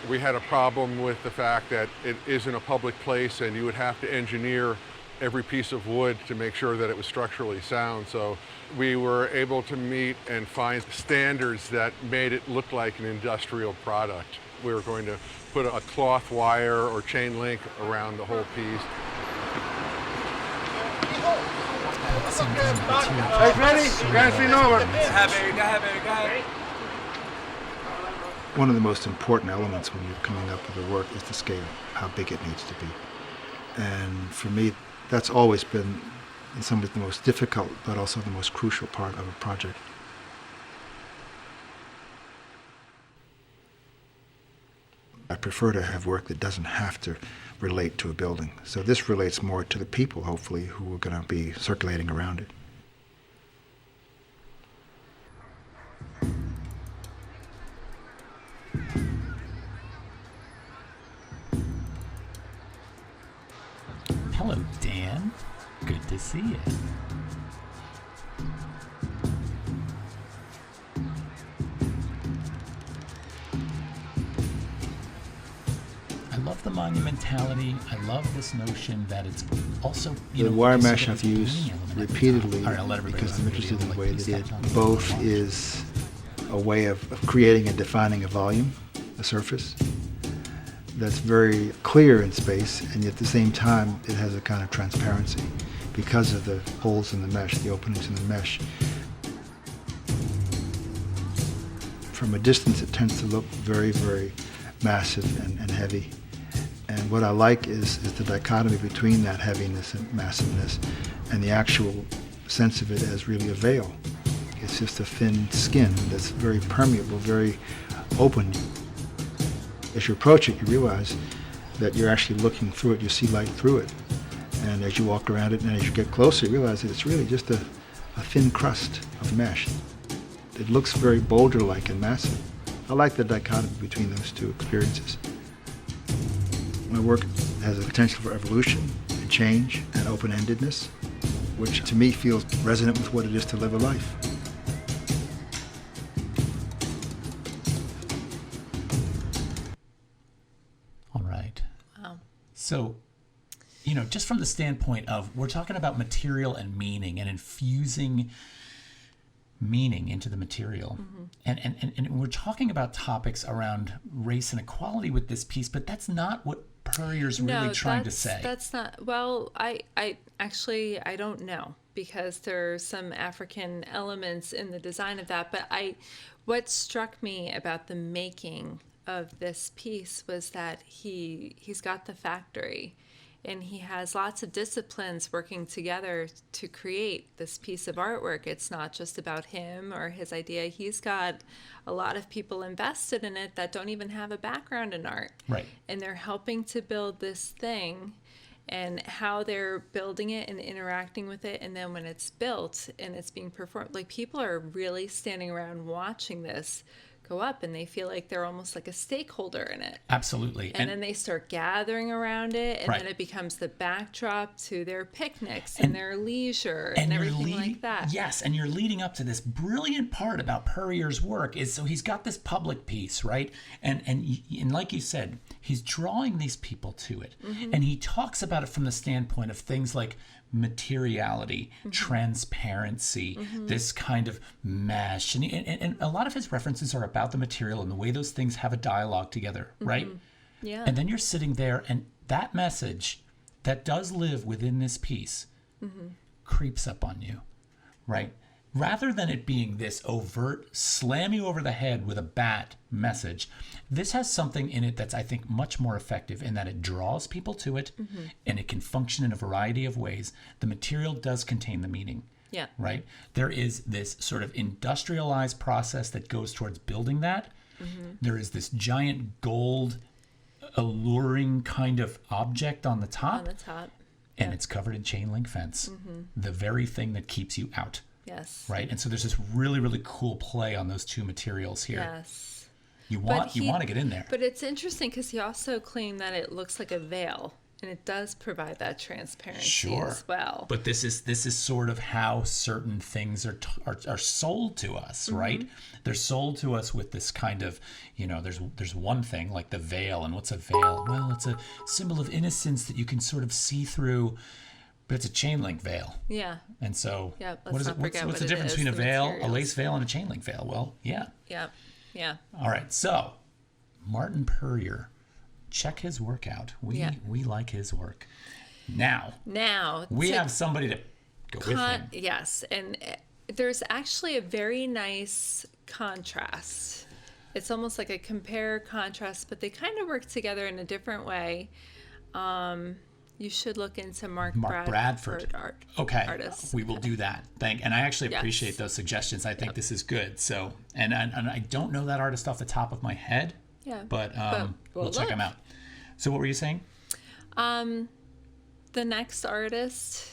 We had a problem with the fact that it isn't a public place and you would have to engineer every piece of wood to make sure that it was structurally sound. So we were able to meet and find standards that made it look like an industrial product. We were going to put a cloth wire or chain link around the whole piece. Hey, ready? Dancing over. One of the most important elements when you're coming up with a work is the scale, how big it needs to be. And for me, that's always been in some ways the most difficult, but also the most crucial part of a project. I prefer to have work that doesn't have to relate to a building. So this relates more to the people, hopefully, who are going to be circulating around it. Hello, Dan. Good to see you. I love the monumentality. I love this notion that it's also, The wire mesh I've used repeatedly because I'm interested in the way that it both is a way of creating and defining a volume, a surface, that's very clear in space, and yet at the same time it has a kind of transparency because of the holes in the mesh, the openings in the mesh. From a distance it tends to look very, very massive and heavy. And what I like is the dichotomy between that heaviness and massiveness and the actual sense of it as really a veil. It's just a thin skin that's very permeable, very open. As you approach it, you realize that you're actually looking through it, you see light through it. And as you walk around it and as you get closer, you realize that it's really just a thin crust of mesh. It looks very boulder-like and massive. I like the dichotomy between those two experiences. My work has a potential for evolution and change and open-endedness, which to me feels resonant with what it is to live a life. All right. Wow. So, just from the standpoint of, we're talking about material and meaning and infusing meaning into the material. Mm-hmm. And we're talking about topics around race and equality with this piece, but that's not what Puryear's really trying to say. That's not, well, I actually, I don't know, because there's some African elements in the design of that, but what struck me about the making of this piece was that he's got the factory and he has lots of disciplines working together to create this piece of artwork. It's not just about him or his idea. He's got a lot of people invested in it that don't even have a background in art. Right. And they're helping to build this thing, and how they're building it and interacting with it. And then when it's built and it's being performed, like, people are really standing around watching this go up and they feel like they're almost like a stakeholder in it. Absolutely. And then they start gathering around it, and Right. then it becomes the backdrop to their picnics and their leisure and you're everything like that. Yes, and you're leading up to this brilliant part about Puryear's work is so he's got this public piece, right? And like you said, he's drawing these people to it. Mm-hmm. And he talks about it from the standpoint of things like materiality, transparency, this kind of mesh. And a lot of his references are about the material and the way those things have a dialogue together, right? Yeah. And then you're sitting there, and that message that does live within this piece creeps up on you, right? Rather than it being this overt, slam you over the head with a bat message, this has something in it that's, I think, much more effective in that it draws people to it, and it can function in a variety of ways. The material does contain the meaning. Yeah. Right? There is this sort of industrialized process that goes towards building that. There is this giant gold alluring kind of object on the top. On the top. And it's covered in chain link fence. The very thing that keeps you out. Yes. Right? And so there's this really, really cool play on those two materials here. Yes. You want to get in there. But it's interesting because he also claimed that it looks like a veil, and it does provide that transparency as well. But this is sort of how certain things are sold to us, right? They're sold to us with this kind of, there's one thing like the veil. And what's a veil? Well, it's a symbol of innocence that you can sort of see through, but it's a chain link veil. Yeah. And so Yep, what is it? What's the difference between a veil, a lace veil, and a chain link veil? Well, yeah. Yep. Yeah. All right. So Martin Puryear, check his work out. We like his work. Now we have somebody to go with him. Yes, and there's actually a very nice contrast. It's almost like a compare contrast, but they kind of work together in a different way. You should look into Mark Bradford artists. We will do that. And I actually appreciate those suggestions. I think this is good. So, and I don't know that artist off the top of my head. Yeah. But we'll check them out. So what were you saying? The next artist,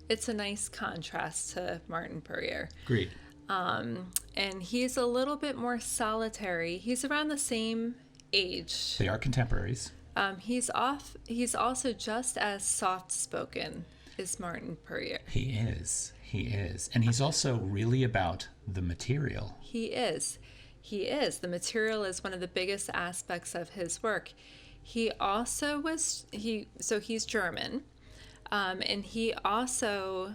it's a nice contrast to Martin Puryear. Agreed. And he's a little bit more solitary. He's around the same age. They are contemporaries. He's also just as soft-spoken as Martin Puryear. He is. And he's also really about the material. He is. The material is one of the biggest aspects of his work. He also he's German, and he also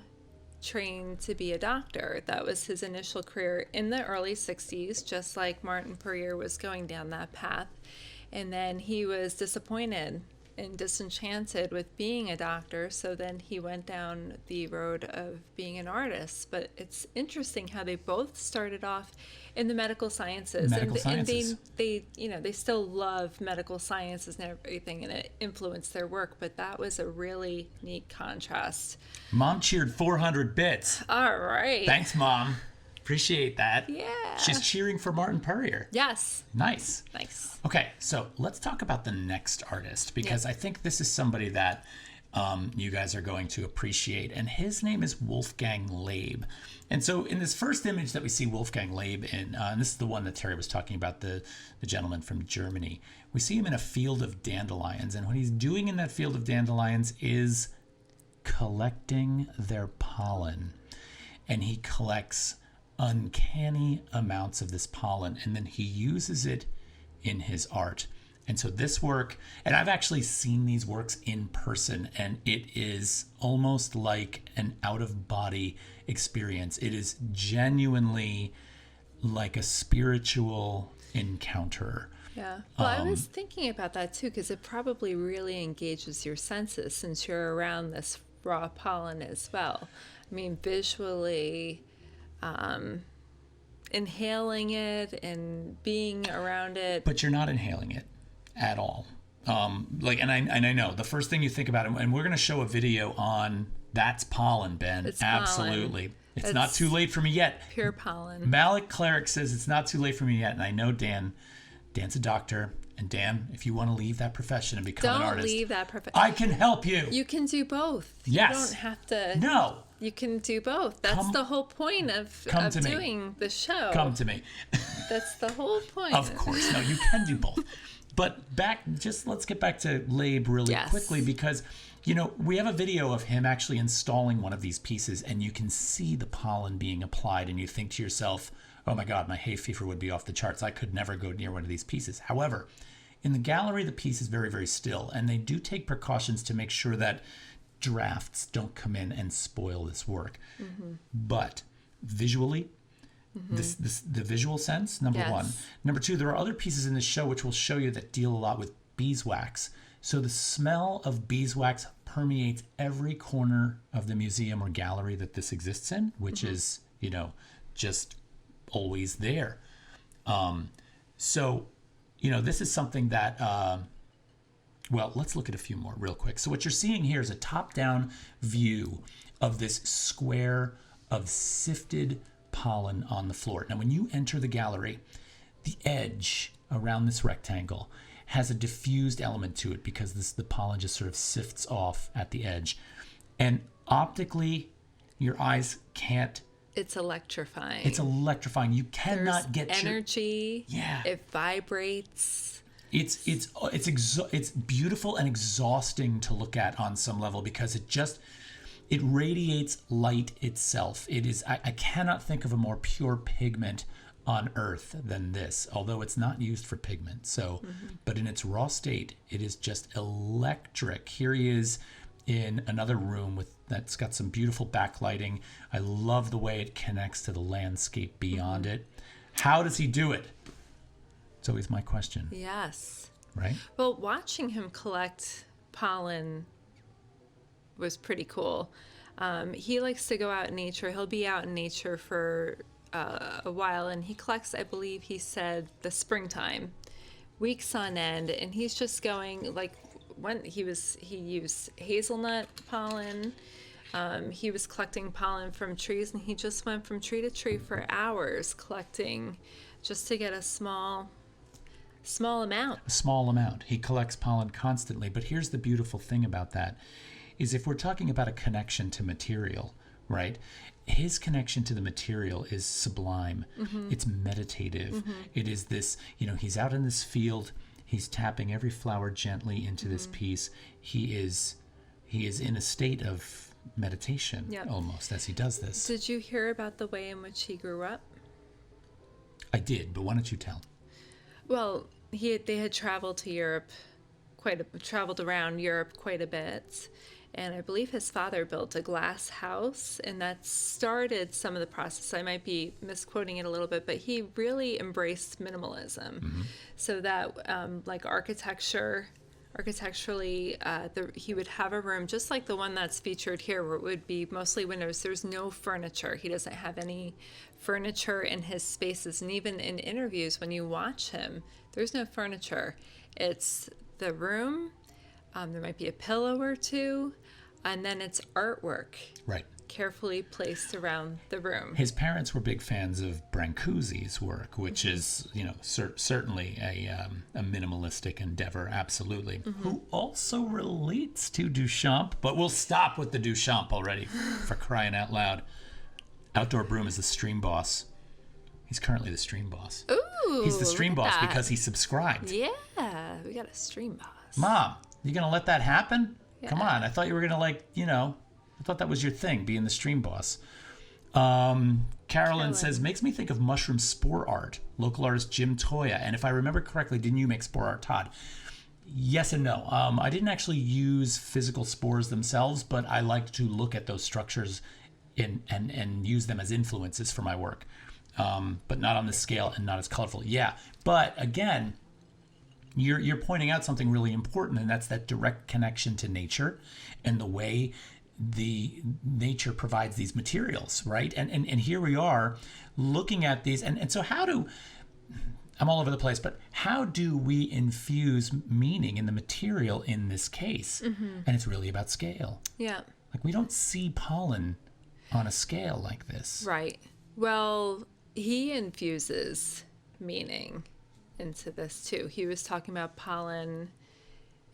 trained to be a doctor. That was his initial career in the early 60s, just like Martin Puryear was going down that path. And then he was disappointed and disenchanted with being a doctor, so then he went down the road of being an artist. But it's interesting how they both started off in the medical sciences. And they still love medical sciences and everything, and it influenced their work, but that was a really neat contrast. Mom cheered 400 bits. All right. Thanks, Mom. Appreciate that. Yeah. She's cheering for Martin Puryear. Yes. Nice. Okay, so let's talk about the next artist, because I think this is somebody that you guys are going to appreciate, and his name is Wolfgang Laib. And so in this first image that we see Wolfgang Laib in, and this is the one that Terri was talking about, the gentleman from Germany, we see him in a field of dandelions, and what he's doing in that field of dandelions is collecting their pollen. And he collects uncanny amounts of this pollen, and then he uses it in his art. And so this work, and I've actually seen these works in person, and it is almost like an out-of-body experience. It is genuinely like a spiritual encounter. Yeah. Well, I was thinking about that too, because it probably really engages your senses since you're around this raw pollen as well. I mean, visually, inhaling it and being around it. But you're not inhaling it at all. And I know the first thing you think about it, and we're going to show a video on that's pollen, Ben. It's absolutely. Pollen. It's not too late for me yet. Pure pollen. Malik Cleric says it's not too late for me yet, and I know Dan's a doctor. And Dan, if you want to leave that profession and become an artist, don't leave that profession. I can help you. You can do both. Yes. You don't have to. No. You can do both. That's the whole point of doing the show. Come to me. That's the whole point. Of course. No, you can do both. But let's get back to Laib really quickly, because, we have a video of him actually installing one of these pieces, and you can see the pollen being applied, and you think to yourself, oh my God, my hay fever would be off the charts. I could never go near one of these pieces. However, in the gallery, the piece is very, very still, and they do take precautions to make sure that drafts don't come in and spoil this work. Mm-hmm. But visually, the visual sense, number one. Number two, there are other pieces in the show which will show you that deal a lot with beeswax. So the smell of beeswax permeates every corner of the museum or gallery that this exists in, which is, just always there. So, this is something that, let's look at a few more real quick. So what you're seeing here is a top-down view of this square of sifted pollen on the floor. Now, when you enter the gallery, the edge around this rectangle has a diffused element to it because the pollen just sort of sifts off at the edge. And optically, your eyes can't. It's electrifying. It's electrifying. You cannot get energy. It vibrates. It's beautiful and exhausting to look at on some level because it radiates light itself. It is, I cannot think of a more pure pigment on Earth than this, although it's not used for pigment. So, but in its raw state, it is just electric. Here he is in another room that's got some beautiful backlighting. I love the way it connects to the landscape beyond it. How does he do it? It's always my question. Yes. Right? Well, watching him collect pollen was pretty cool. He likes to go out in nature. He'll be out in nature for a while, and he collects, I believe he said, the springtime, weeks on end, and he's just going, like, when he used hazelnut pollen. He was collecting pollen from trees, and he just went from tree to tree for hours collecting just to get a small amount. A small amount. He collects pollen constantly, but here's the beautiful thing about that, is if we're talking about a connection to material, right? His connection to the material is sublime. It's meditative. It is this, he's out in this field. He's tapping every flower gently into this piece. He is in a state of meditation almost as he does this. Did you hear about the way in which he grew up? I did, but why don't you tell? Well, they had traveled around Europe quite a bit. And I believe his father built a glass house, and that started some of the process. I might be misquoting it a little bit, but he really embraced minimalism. So that, like architecturally, he would have a room just like the one that's featured here, where it would be mostly windows. There's no furniture. He doesn't have any furniture in his spaces. And even in interviews, when you watch him, there's no furniture. It's the room. There might be a pillow or two, and then it's artwork. Right. Carefully placed around the room. His parents were big fans of Brancusi's work, which is, certainly a minimalistic endeavor, absolutely. Who also relates to Duchamp, but we'll stop with the Duchamp already, for crying out loud. Outdoor Broom is the stream boss. He's currently the stream boss. Ooh, he's the stream boss because he subscribed. Yeah, we got a stream boss. Mom, you gonna let that happen? Yeah. Come on, I thought you were gonna I thought that was your thing, being the stream boss. Carolyn says, makes me think of mushroom spore art, local artist Jim Toya. And if I remember correctly, didn't you make spore art, Todd? Yes and no. I didn't actually use physical spores themselves, but I like to look at those structures and use them as influences for my work. But not on this scale and not as colorful. Yeah, but again, you're pointing out something really important, and that's that direct connection to nature and the way the nature provides these materials, right? And here we are looking at these, and so I'm all over the place, but how do we infuse meaning in the material in this case? And it's really about scale. Yeah. Like, we don't see pollen on a scale like this. Right. Well, he infuses meaning into this too. He was talking about pollen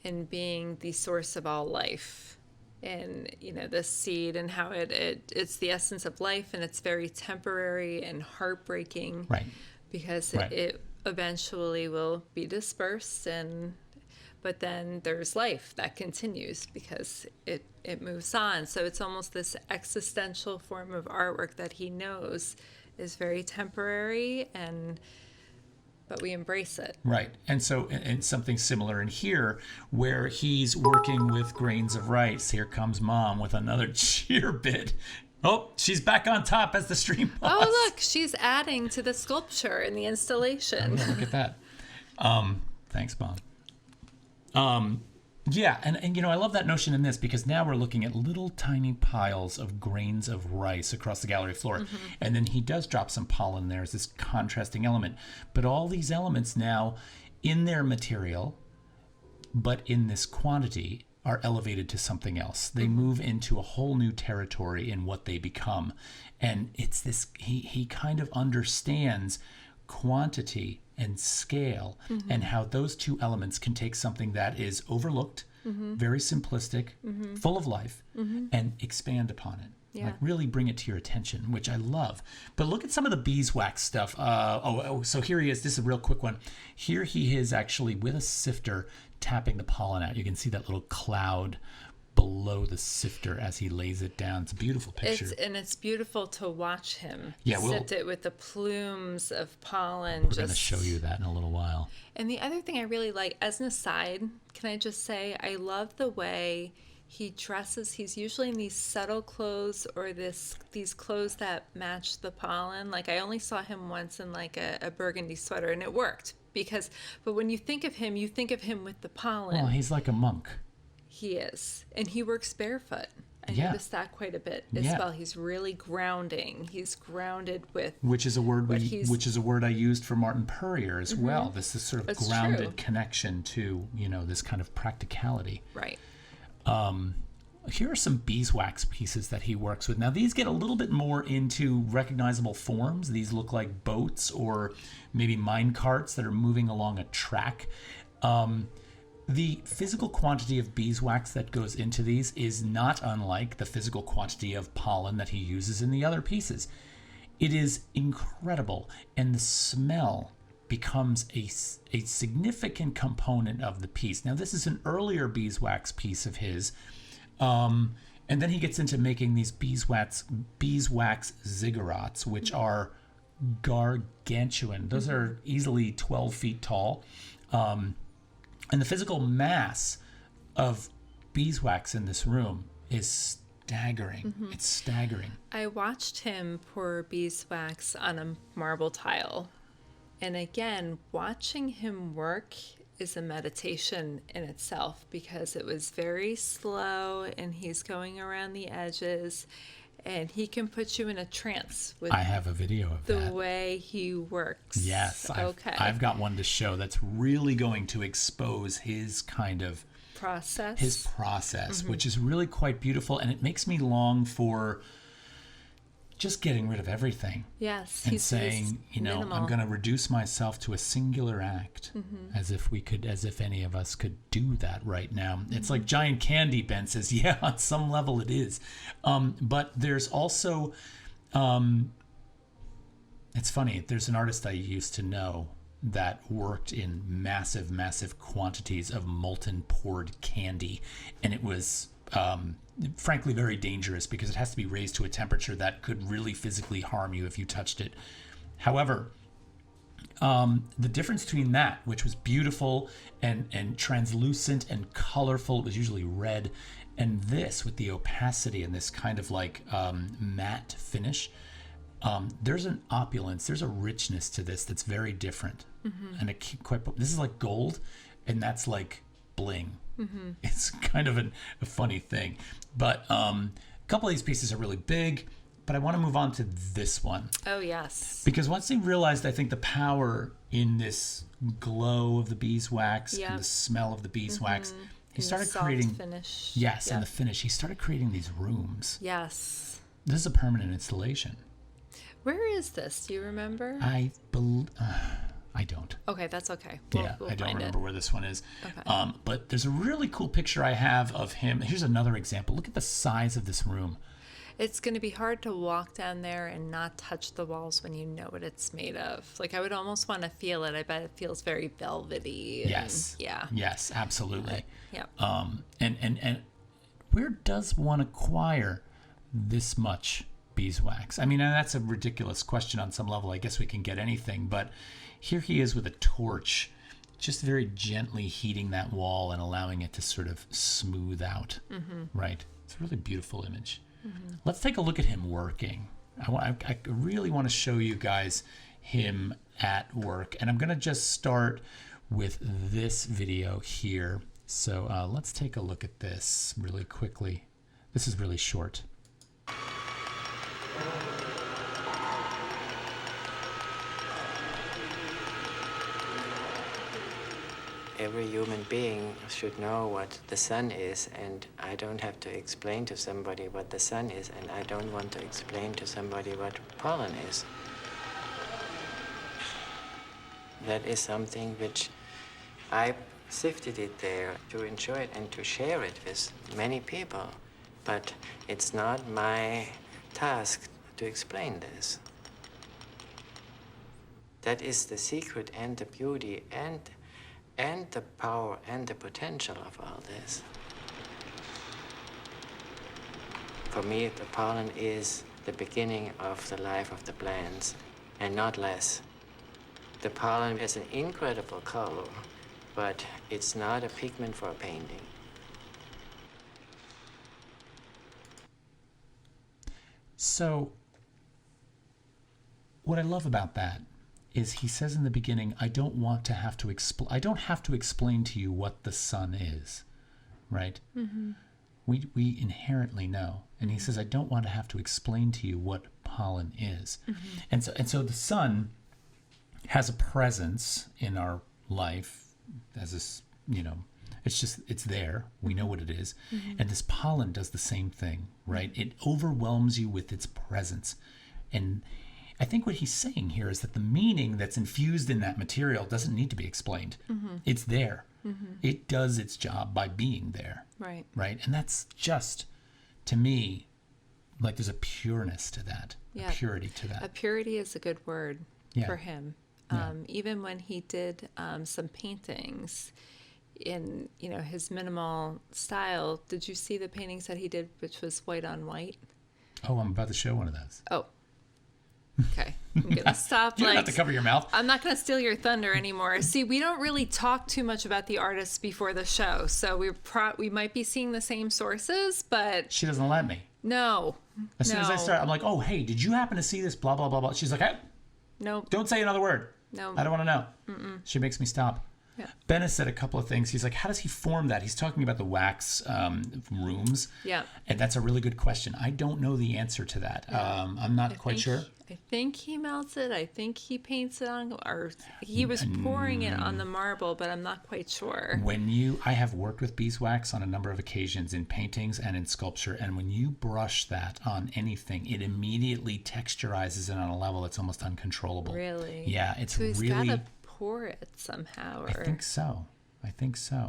and being the source of all life, and this seed, and how it's the essence of life, and it's very temporary and heartbreaking. Right. because Right. it eventually will be dispersed, but then there's life that continues because it moves on. So it's almost this existential form of artwork that he knows is very temporary, but we embrace it. Right. And so, and something similar in here where he's working with grains of rice. Here comes Mom with another cheer bit. Oh, she's back on top as the stream boss. Oh, look, she's adding to the sculpture in the installation. Yeah, look at that. Thanks, Mom. Yeah, and I love that notion in this because now we're looking at little tiny piles of grains of rice across the gallery floor. And then he does drop some pollen there as this contrasting element. But all these elements now in their material, but in this quantity, are elevated to something else. They move into a whole new territory in what they become. And it's this, he kind of understands quantity and scale and how those two elements can take something that is overlooked, very simplistic, full of life, and expand upon it. Yeah. Like really bring it to your attention, which I love. But look at some of the beeswax stuff. So here he is. This is a real quick one. Here he is actually with a sifter tapping the pollen out. You can see that little cloud below the sifter as he lays it down. It's a beautiful picture. It's beautiful to watch him we'll- sift it with the plumes of pollen. We're going to show you that in a little while. And the other thing I really like, as an aside, can I just say, I love the way he dresses. He's usually in these subtle clothes or these clothes that match the pollen. Like I only saw him once in like a burgundy sweater, and it worked but when you think of him with the pollen. Well, he's like a monk. He is. And he works barefoot. I Yeah. noticed that quite a bit as well. He's really grounding. He's grounded with, which is a word he's- which is a word I used for Martin Puryear as well. This is sort of That's grounded true. connection to, this kind of practicality. right. Here are some beeswax pieces that he works with. Now, these get a little bit more into recognizable forms. These look like boats or maybe mine carts that are moving along a track. The physical quantity of beeswax that goes into these is not unlike the physical quantity of pollen that he uses in the other pieces. It is incredible, and the smell becomes a significant component of the piece. Now, this is an earlier beeswax piece of his. And then he gets into making these beeswax ziggurats, which are gargantuan. Those are easily 12 feet tall. And the physical mass of beeswax in this room is staggering. It's staggering. I watched him pour beeswax on a marble tile. And again, watching him work is a meditation in itself because it was very slow and he's going around the edges and he can put you in a trance with I have a video of the that. way he works. Yes, I've got one to show that's really going to expose his kind of process. which is really quite beautiful, and it makes me long for just getting rid of everything. Yes, And saying, I'm minimal. going to reduce myself to a singular act, as if any of us could do that right now. It's like giant candy, Ben says. Yeah, on some level it is. But there's also, it's funny, there's an artist I used to know that worked in massive, massive quantities of molten poured candy. And it was frankly very dangerous because it has to be raised to a temperature that could really physically harm you if you touched it. However, the difference between that, which was beautiful and translucent and colorful, it was usually red, and this with the opacity and this kind of like matte finish, there's an opulence, there's a richness to this that's very different. And this is like gold, and that's like bling. It's kind of a funny thing. But a couple of these pieces are really big, but I want to move on to this one. Oh, yes. Because once they realized, I think, the power in this glow of the beeswax Yeah. and the smell of the beeswax, he And started the soft creating... finish. Yes, Yeah. and the finish. He started creating these rooms. Yes. This is a permanent installation. Where is this? Do you remember? I don't. Okay, that's okay. We'll find I don't remember it. where this one is. Okay. But there's a really cool picture I have of him. Here's another example. Look at the size of this room. It's going to be hard to walk down there and not touch the walls when you know what it's made of. Like, I would almost want to feel it. I bet it feels very velvety. And, Yes. yeah. Yes, absolutely. Yeah. And where does one acquire this much beeswax? I mean, and that's a ridiculous question on some level. I guess we can get anything, but here he is with a torch, just very gently heating that wall and allowing it to sort of smooth out. Right? It's a really beautiful image. Let's take a look at him working. I really want to show you guys him at work, and I'm going to just start with this video here. So let's take a look at this really quickly. This is really short. Every human being should know what the sun is, and I don't have to explain to somebody what the sun is, and I don't want to explain to somebody what pollen is. That is something which I sifted it there to enjoy it and to share it with many people, but it's not my task to explain this. That is the secret and the beauty and the power and the potential of all this. For me, the pollen is the beginning of the life of the plants, and not less. The pollen has an incredible color, but it's not a pigment for a painting. So what I love about that is he says in the beginning, I don't have to explain to you what the sun is, right? We inherently know. And he says, I don't want to have to explain to you what pollen is. And so the sun has a presence in our life as this, it's there. We know what it is. And this pollen does the same thing, right? It overwhelms you with its presence. And I think what he's saying here is that the meaning that's infused in that material doesn't need to be explained. It's there. It does its job by being there. Right. Right. And that's just, to me, like there's a pureness to that, Yeah. a purity to that. A purity is a good word Yeah. for him. Yeah. Even when he did some paintings in, his minimal style, did you see the paintings that he did, which was white on white? Oh, I'm about to show one of those. Oh, okay. I'm gonna stop. You don't have to cover your mouth. I'm not gonna steal your thunder anymore. See, we don't really talk too much about the artists before the show, so we might be seeing the same sources, but She doesn't let me. no. As soon as I start, I'm like, oh, hey, did you happen to see this? Blah, blah, blah, blah. She's like, hey, Nope. don't say another word. No. I don't want to know. She makes me stop. Yeah. Ben has said a couple of things. He's like, how does he form that? He's talking about the wax rooms. Yeah. And that's a really good question. I don't know the answer to that. I'm not quite sure. I think he melts it. I think he paints it on, or he was pouring it on the marble, but I'm not quite sure. I have worked with beeswax on a number of occasions in paintings and in sculpture, and when you brush that on anything, it immediately texturizes it on a level that's almost uncontrollable. Really? Yeah, it's So he's really. gotta pour it somehow, or I think so.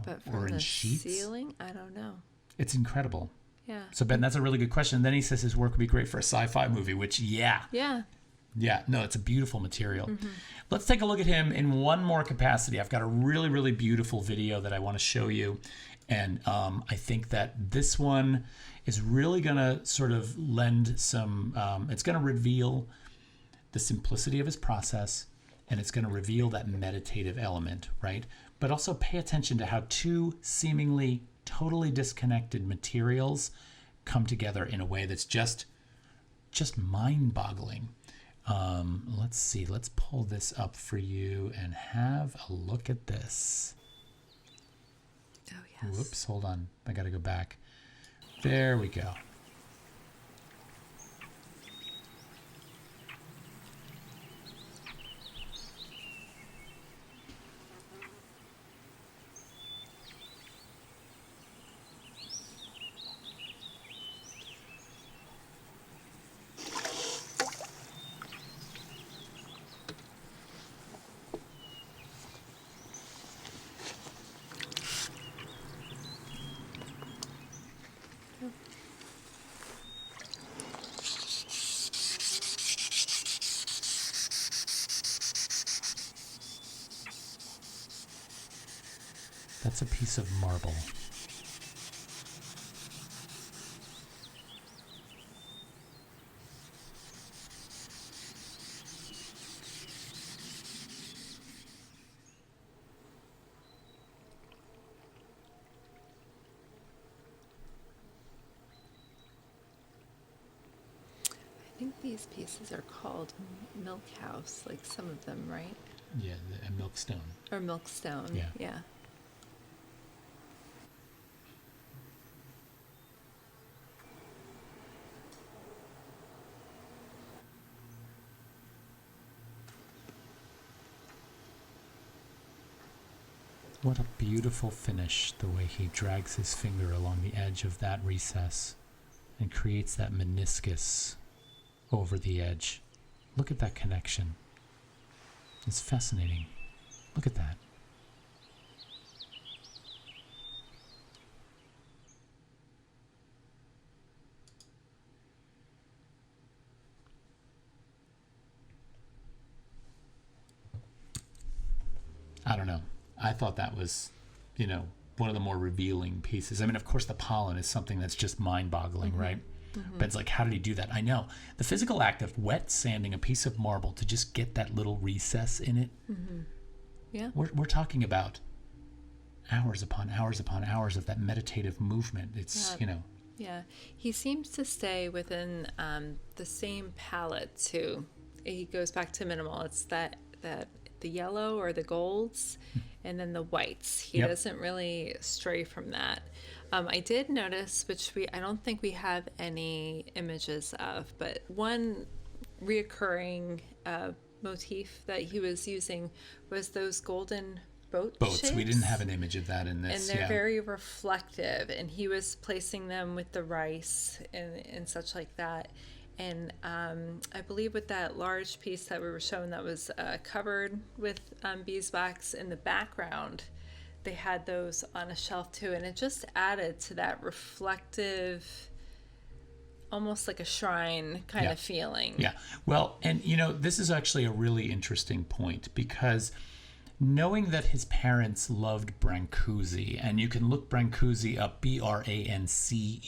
but Or from in the sheets. ceiling, I don't know. It's incredible. Yeah. So Ben, that's a really good question. Then he says his work would be great for a sci-fi movie, which Yeah. no, it's a beautiful material. Let's take a look at him in one more capacity. I've got a really, really beautiful video that I want to show you. And I think that this one is really going to sort of lend some, it's going to reveal the simplicity of his process, and it's going to reveal that meditative element, right? But also pay attention to how two seemingly totally disconnected materials come together in a way that's just mind-boggling. Let's see. Let's pull this up for you and have a look at this. Oh yes. Whoops, hold on. I got to go back. There we go. That's a piece of marble. I think these pieces are called Milk House, like some of them, right? Yeah, a Milkstone. Or Milkstone. Yeah. Yeah. What a beautiful finish, the way he drags his finger along the edge of that recess and creates that meniscus over the edge. Look at that connection. It's fascinating. Look at that. I don't know. I thought that was, one of the more revealing pieces. I mean, of course, the pollen is something that's just mind-boggling, right? Mm-hmm. But it's like, how did he do that? I know. The physical act of wet sanding a piece of marble to just get that little recess in it. Mm-hmm. Yeah. We're talking about hours upon hours upon hours of that meditative movement. It's, Yeah. He seems to stay within the same palette, too. He goes back to minimal. It's that the yellow or the golds and then the whites. He doesn't really stray from that. I did notice, which I don't think we have any images of, but one reoccurring motif that he was using was those golden boats. Shapes. We didn't have an image of that in this. And they're very reflective, and he was placing them with the rice and such like that. And I believe with that large piece that we were shown that was covered with beeswax in the background, they had those on a shelf too. And it just added to that reflective, almost like a shrine kind of feeling. Yeah. Well, and this is actually a really interesting point, because knowing that his parents loved Brancusi, and you can look Brancusi up, Brancusi,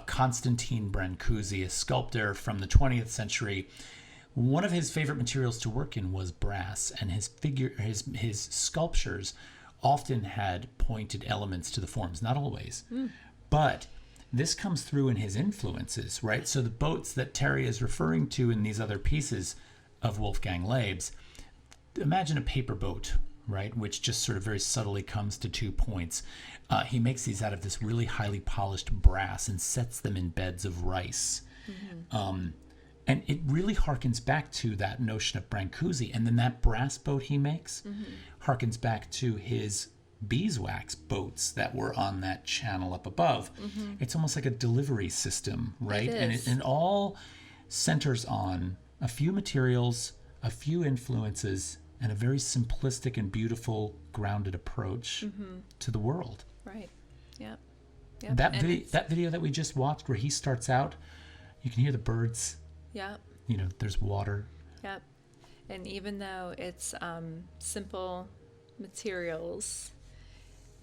Constantine Brancusi, a sculptor from the 20th century. One of his favorite materials to work in was brass, and his sculptures often had pointed elements to the forms, not always. But this comes through in his influences, right? So the boats that Terri is referring to in these other pieces of Wolfgang Laib's, imagine a paper boat, right, which just sort of very subtly comes to 2 points. He makes these out of this really highly polished brass and sets them in beds of rice. Mm-hmm. And it really harkens back to that notion of Brancusi. And then that brass boat he makes harkens back to his beeswax boats that were on that channel up above. Mm-hmm. It's almost like a delivery system, right? And it all centers on a few materials, a few influences, and a very simplistic and beautiful, grounded approach to the world. Right. Yep. That video that we just watched, where he starts out, you can hear the birds. Yep. There's water. Yep. And even though it's simple materials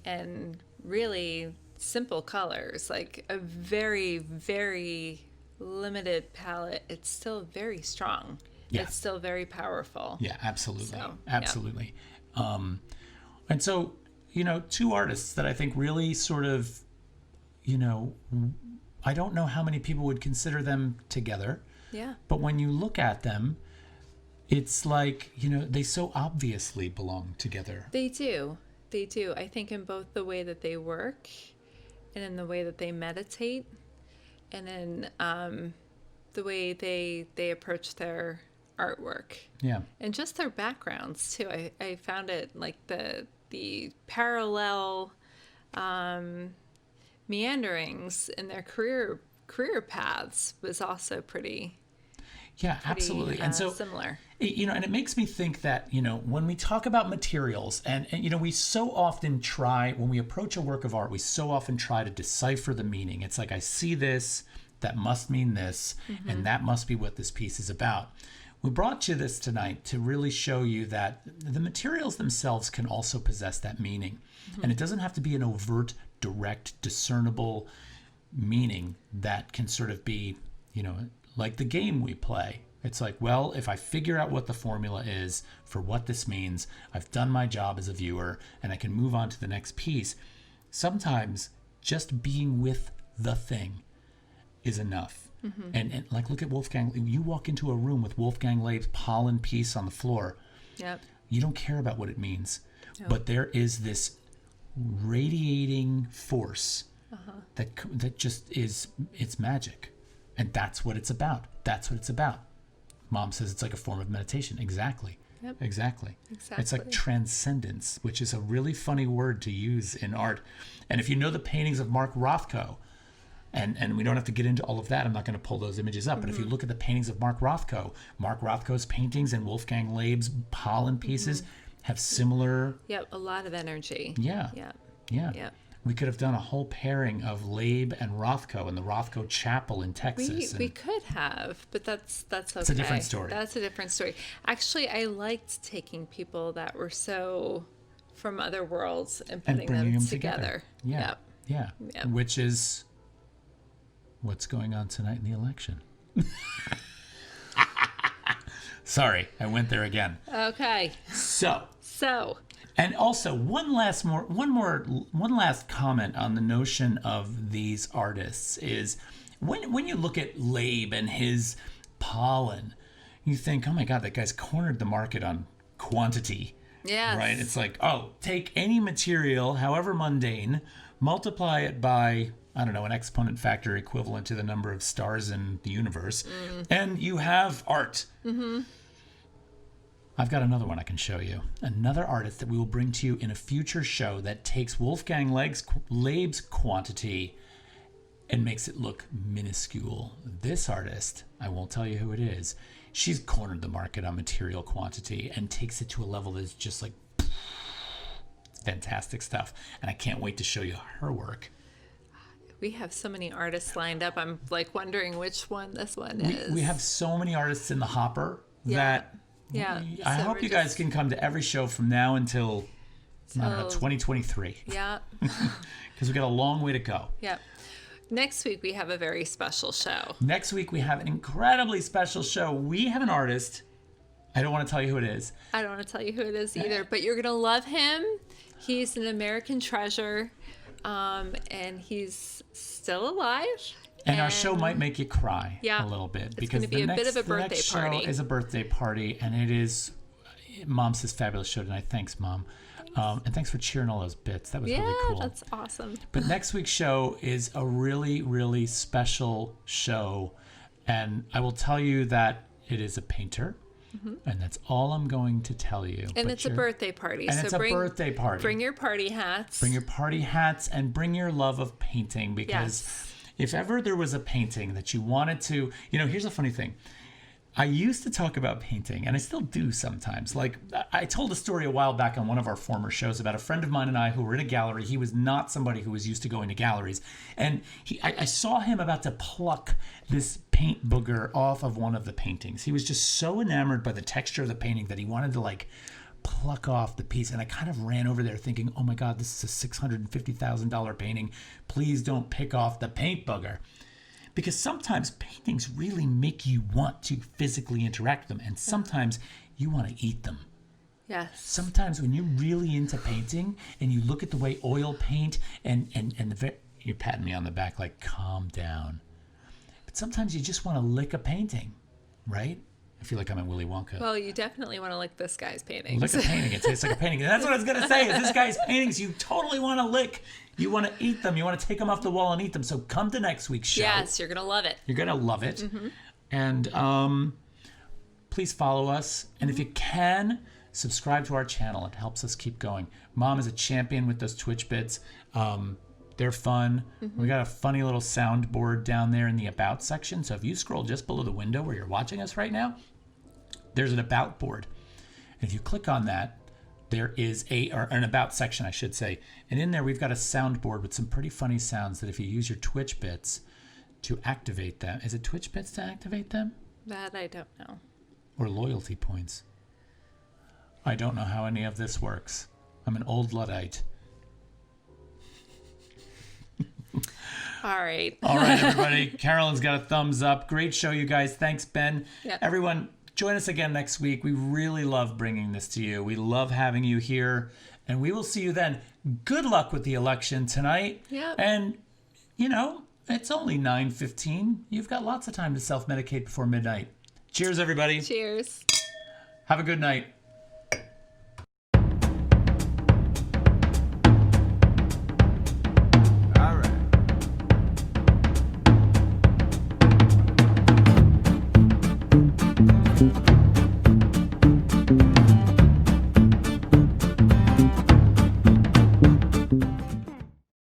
and really simple colors, like a very, very limited palette, it's still very strong. Yeah. It's still very powerful. Yeah, absolutely. Absolutely. Yeah. And so, two artists that I think really sort of, I don't know how many people would consider them together. Yeah. But when you look at them, it's like, they so obviously belong together. They do. They do. I think in both the way that they work and in the way that they meditate and in the way they approach their artwork. Yeah. And just their backgrounds too. I found it like the parallel meanderings in their career paths was also pretty absolutely. And so similar. And it makes me think that, when we talk about materials and we so often try, when we approach a work of art, we so often try to decipher the meaning. It's like, I see this, that must mean this, and that must be what this piece is about. we brought you this tonight to really show you that the materials themselves can also possess that meaning. And it doesn't have to be an overt, direct, discernible meaning that can sort of be, like the game we play. It's like, well, if I figure out what the formula is for what this means, I've done my job as a viewer and I can move on to the next piece. Sometimes just being with the thing is enough. And like, look at Wolfgang. You walk into a room with Wolfgang Laib's pollen piece on the floor. Yep. You don't care about what it means. No. But there is this radiating force that just is, it's magic. And that's what it's about. That's what it's about. Mom says it's like a form of meditation. Exactly. Yep. Exactly. Exactly. It's like transcendence, which is a really funny word to use in art. And if you know the paintings of Mark Rothko, and we don't have to get into all of that, I'm not going to pull those images up, but if you look at the paintings of Mark Rothko's paintings and Wolfgang Laib's pollen pieces have similar... Yep, a lot of energy. Yeah. Yep. Yeah. Yep. We could have done a whole pairing of Laib and Rothko in the Rothko Chapel in Texas. We could have, but that's okay. It's a different story. That's a different story. Actually, I liked taking people that were so from other worlds and putting bringing them them together. Yeah. Yep. Yeah. Yep. Which is what's going on tonight in the election. Sorry, I went there again. Okay. So. And also, one last comment on the notion of these artists is when you look at Laib and his pollen, you think, oh my God, that guy's cornered the market on quantity. Yes. Right? It's like, oh, take any material, however mundane, multiply it by, I don't know, an exponent factor equivalent to the number of stars in the universe, and you have art. I've got another one I can show you. Another artist that we will bring to you in a future show that takes Wolfgang Laib's quantity and makes it look minuscule. This artist, I won't tell you who it is, she's cornered the market on material quantity and takes it to a level that's just like, it's fantastic stuff. And I can't wait to show you her work. We have so many artists lined up. I'm like wondering which one this one is. We have so many artists in the hopper that... Yeah. I So hope we're you guys can come to every show from now until, I don't know, 2023. Yeah. Because we've got a long way to go. Yeah. Next week, we have a very special show. Next week, we have an incredibly special show. We have an artist. I don't want to tell you who it is. I don't want to tell you who it is either, but you're going to love him. He's an American treasure, and he's still alive. And our show might make you cry a little bit. It's going to be a bit of a birthday party. Show is a birthday party, and it is... Mom says fabulous show tonight. Thanks, Mom. And thanks for cheering all those bits. That was really cool. Yeah, that's awesome. But next week's show is a really, really special show. And I will tell you that it is a painter. And that's all I'm going to tell you. And it's a birthday party. And it's a birthday party. Bring your party hats. Bring your party hats and bring your love of painting, because if ever there was a painting that you wanted to, here's a funny thing. I used to talk about painting, and I still do sometimes. Like, I told a story a while back on one of our former shows about a friend of mine and I who were in a gallery. He was not somebody who was used to going to galleries. And I saw him about to pluck this paint booger off of one of the paintings. He was just so enamored by the texture of the painting that he wanted to, pluck off the piece. And I kind of ran over there thinking, oh my God, this is a $650,000 painting. Please don't pick off the paint booger. Because sometimes paintings really make you want to physically interact with them, and sometimes you want to eat them. Yes. Sometimes when you're really into painting and you look at the way oil paint and you're patting me on the back like, calm down. But sometimes you just want to lick a painting, right? I feel like I'm in Willy Wonka. Well, you definitely want to lick this guy's paintings. Lick a painting. It tastes like a painting. And that's what I was going to say. Is this guy's paintings you totally want to lick. You want to eat them. You want to take them off the wall and eat them. So come to next week's show. Yes, you're going to love it. You're going to love it. And please follow us. And if you can, subscribe to our channel. It helps us keep going. Mom is a champion with those Twitch bits. They're fun. We got a funny little soundboard down there in the About section. So if you scroll just below the window where you're watching us right now, there's an About board. And if you click on that, there is an About section, I should say. And in there, we've got a soundboard with some pretty funny sounds that if you use your Twitch bits to activate them. Is it Twitch bits to activate them? That I don't know. or loyalty points. I don't know how any of this works. I'm an old Luddite. All right. All right, everybody. Carolyn's got a thumbs up. Great show, you guys. Thanks, Ben. Yep. Everyone, join us again next week. We really love bringing this to you. We love having you here, and we will see you then. Good luck with the election tonight. Yep. And, you know, it's only 9:15. You've got lots of time to self-medicate before midnight. Cheers, everybody. Cheers. Have a good night.